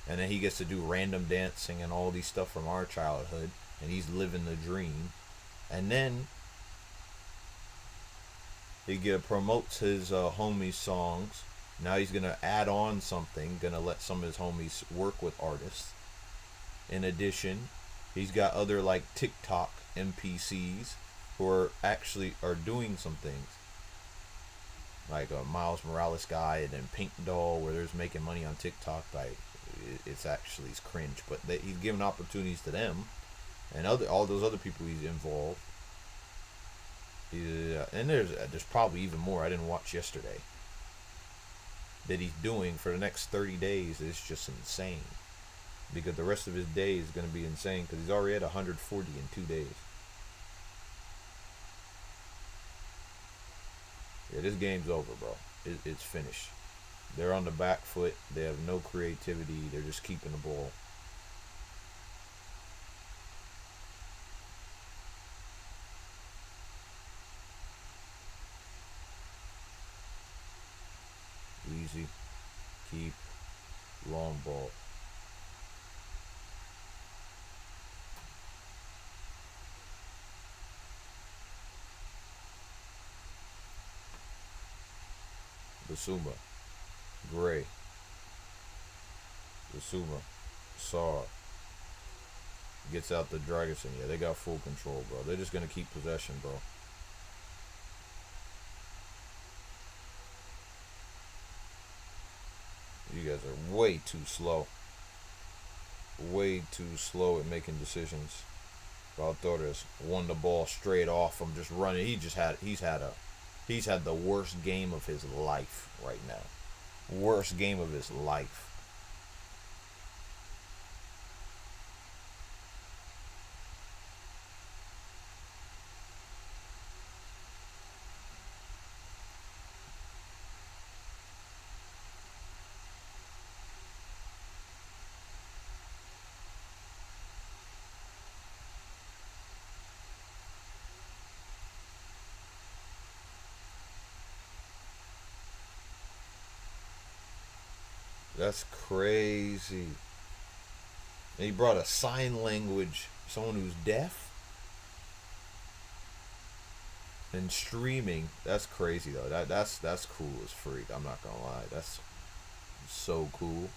And then he gets to do random dancing and all these stuff from our childhood. And he's living the dream. And then promotes his homies' songs. Now he's gonna add on something, gonna let some of his homies work with artists. In addition, he's got other like TikTok NPCs who are doing some things, like a Miles Morales guy, and then Pink Doll, where there's making money on TikTok. Like it's cringe, but he's giving opportunities to them, and all those other people he's involved. And there's probably even more I didn't watch yesterday that he's doing for the next 30 days. It's just insane, because the rest of his day is going to be insane, because he's already at 140 in 2 days. Yeah, this game's over, bro. It's finished. They're on the back foot. They have no creativity. They're just keeping the ball. Easy. Keep. Long ball. Basuma. Gray. Basuma. Saar. Gets out the Dragonson. Yeah, they got full control, bro. They're just going to keep possession, bro. You guys are way too slow. Way too slow at making decisions. Valtorres won the ball straight off from just running. He's had the worst game of his life right now. Worst game of his life. That's crazy. And he brought a sign language, someone who's deaf, and streaming. That's crazy though. That's cool as freak. I'm not gonna lie. That's so cool.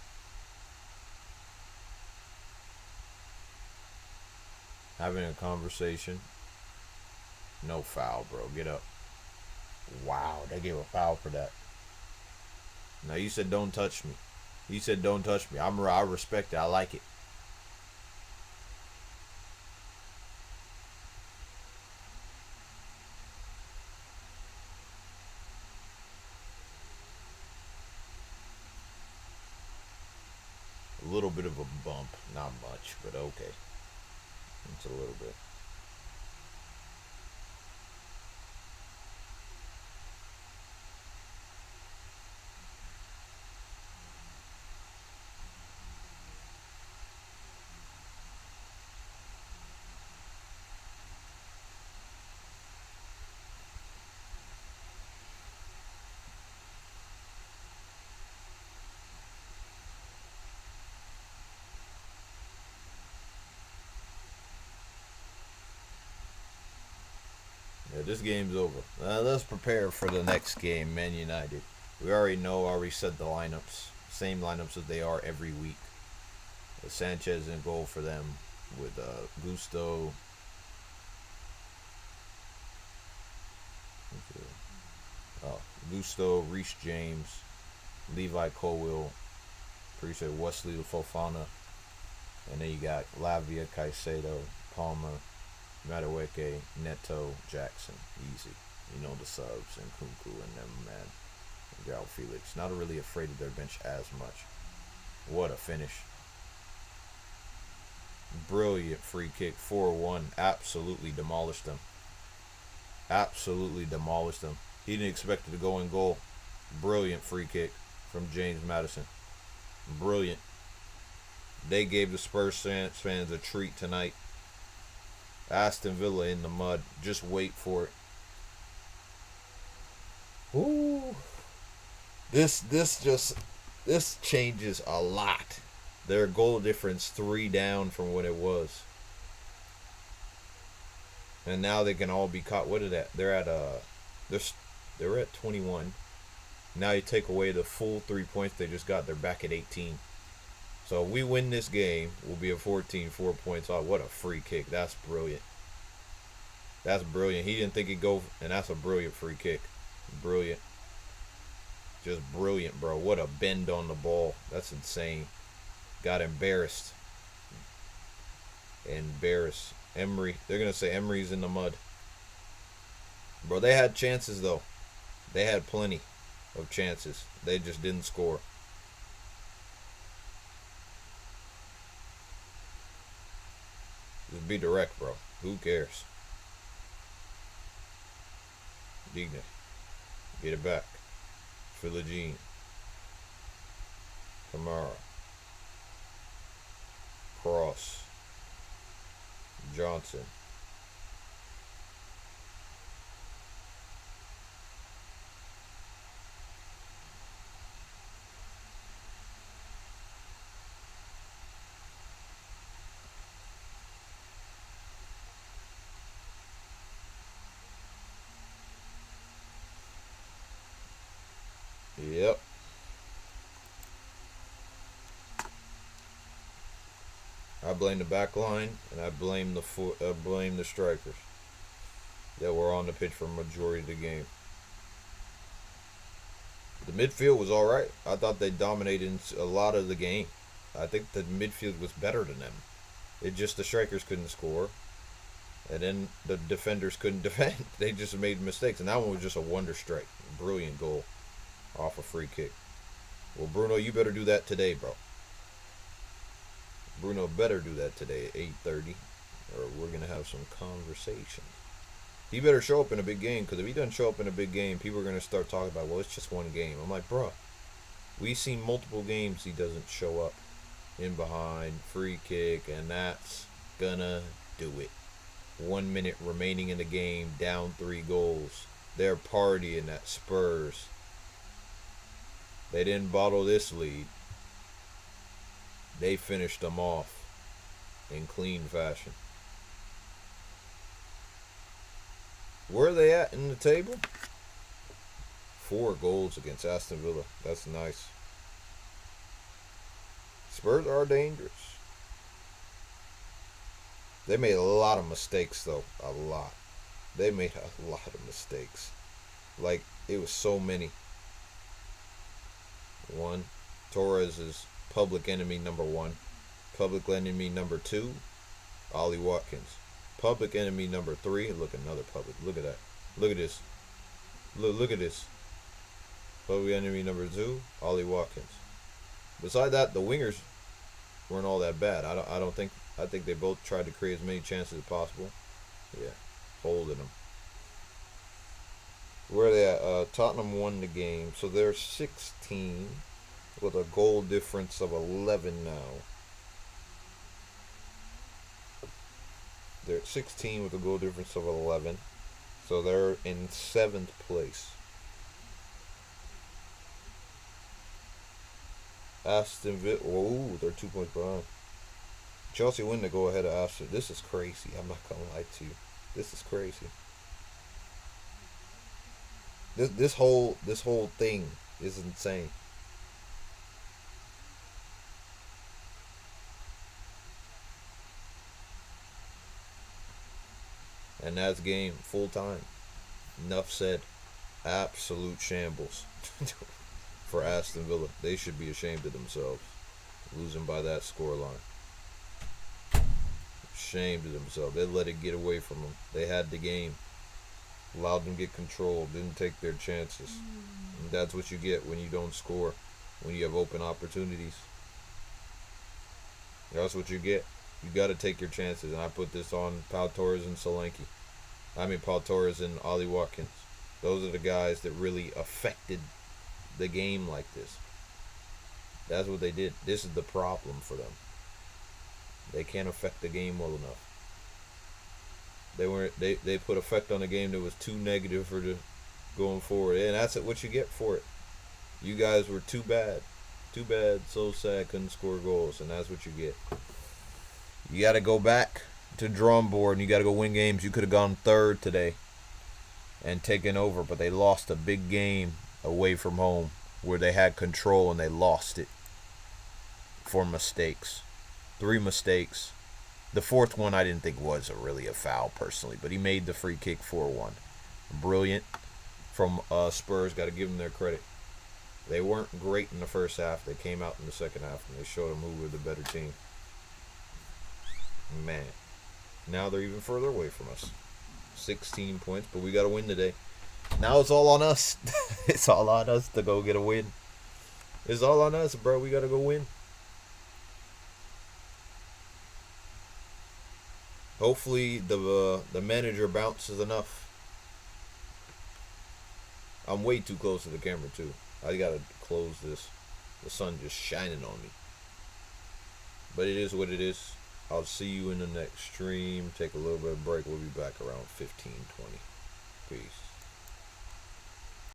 Having a conversation. No foul, bro. Get up. Wow, they gave a foul for that. Now you said don't touch me. You said don't touch me. I respect it. I like it. A little bit of a bump, not much, but okay. It's a little bit. Yeah, this game's over. Let's prepare for the next game, Man United. We already said the lineups. Same lineups as they are every week. Sanchez in goal for them with Gusto. Oh, Gusto, Reece James, Levi Colwill, Priest Wesley Fofana, and then you got Lavia, Caicedo, Palmer, Madueke, Neto, Jackson. Easy. You know the subs and Kunku and them, man. And Gal Felix. Not really afraid of their bench as much. What a finish. Brilliant free kick. 4-1. Absolutely demolished them. Absolutely demolished them. He didn't expect it to go in goal. Brilliant free kick from James Madison. Brilliant. They gave the Spurs fans a treat tonight. Aston Villa in the mud. Just wait for it. Ooh. This changes a lot. Their goal difference 3 down from what it was. And now they can all be caught. What are that? They're at 21. Now you take away the full 3 points they just got. They're back at 18. So if we win this game, we'll be at 14, 4 points off. What a free kick. That's brilliant. That's brilliant. He didn't think he'd go, and that's a brilliant free kick. Brilliant. Just brilliant, bro. What a bend on the ball. That's insane. Got embarrassed. Embarrassed. Emery. They're going to say Emery's in the mud. Bro, they had chances, though. They had plenty of chances. They just didn't score. Just be direct, bro. Who cares? Digna. Get it back. Philogene. Kamara. Cross. Johnson. Yep. I blame the back line, and I blame the strikers that were on the pitch for a majority of the game. The midfield was all right. I thought they dominated a lot of the game. I think the midfield was better than them. It just the strikers couldn't score, and then the defenders couldn't defend. They just made mistakes, and that one was just a wonder strike. Brilliant goal off a free kick. Well, Bruno, you better do that today, bro. Bruno better do that today at 8:30, or we're gonna have some conversation. He better show up in a big game, because if he doesn't show up in a big game, people are gonna start talking about, well, it's just one game. I'm like, bro, we've seen multiple games he doesn't show up in behind, free kick, and that's gonna do it. 1 minute remaining in the game, down 3 goals. They're partying at Spurs. They didn't bottle this lead. They finished them off in clean fashion. Where are they at in the table? 4 goals against Aston Villa. That's nice. Spurs are dangerous. They made a lot of mistakes, though. A lot. They made a lot of mistakes. Like, it was so many. 1. Torres is public enemy number 1. Public enemy number 2, Ollie Watkins. Public enemy number 3, look, another public. Look at that. Look at this. Look at this. Public enemy number 2, Ollie Watkins. Besides that, the wingers weren't all that bad. I think they both tried to create as many chances as possible. Yeah, holding them. Where are they at? Tottenham won the game, so they're 16 with a goal difference of 11 now. They're at 16 with a goal difference of 11, so they're in 7th place. Aston Villa, whoa, they're 2 points behind. Chelsea win to go ahead of Aston. This is crazy. I'm not gonna lie to you. This is crazy. This whole thing is insane. And that's game full time. Enough said. Absolute shambles for Aston Villa. They should be ashamed of themselves, losing by that scoreline. Ashamed of themselves. They let it get away from them. They had the game. Allowed them to get control. Didn't take their chances. And that's what you get when you don't score. When you have open opportunities. That's what you get. You got to take your chances. And I put this on Pau Torres and Solanke. Pau Torres and Ollie Watkins. Those are the guys that really affected the game like this. That's what they did. This is the problem for them. They can't affect the game well enough. They put effect on the game that was too negative for the going forward, and that's what you get for it. You guys were too bad, so sad, couldn't score goals, and that's what you get. You got to go back to drawing board, and you got to go win games. You could have gone third today and taken over, but they lost a big game away from home where they had control and they lost it for mistakes. 3 mistakes. The fourth one I didn't think was really a foul personally, but he made the free kick 4-1. Brilliant from Spurs. Got to give them their credit. They weren't great in the first half. They came out in the second half and they showed them who were the better team. Man, now they're even further away from us. 16 points, but we got to win today. Now it's all on us. It's all on us to go get a win. It's all on us, bro. We got to go win. Hopefully the manager bounces enough. I'm way too close to the camera too. I gotta close this. The sun just shining on me. But it is what it is. I'll see you in the next stream. Take a little bit of break. We'll be back around 15:20.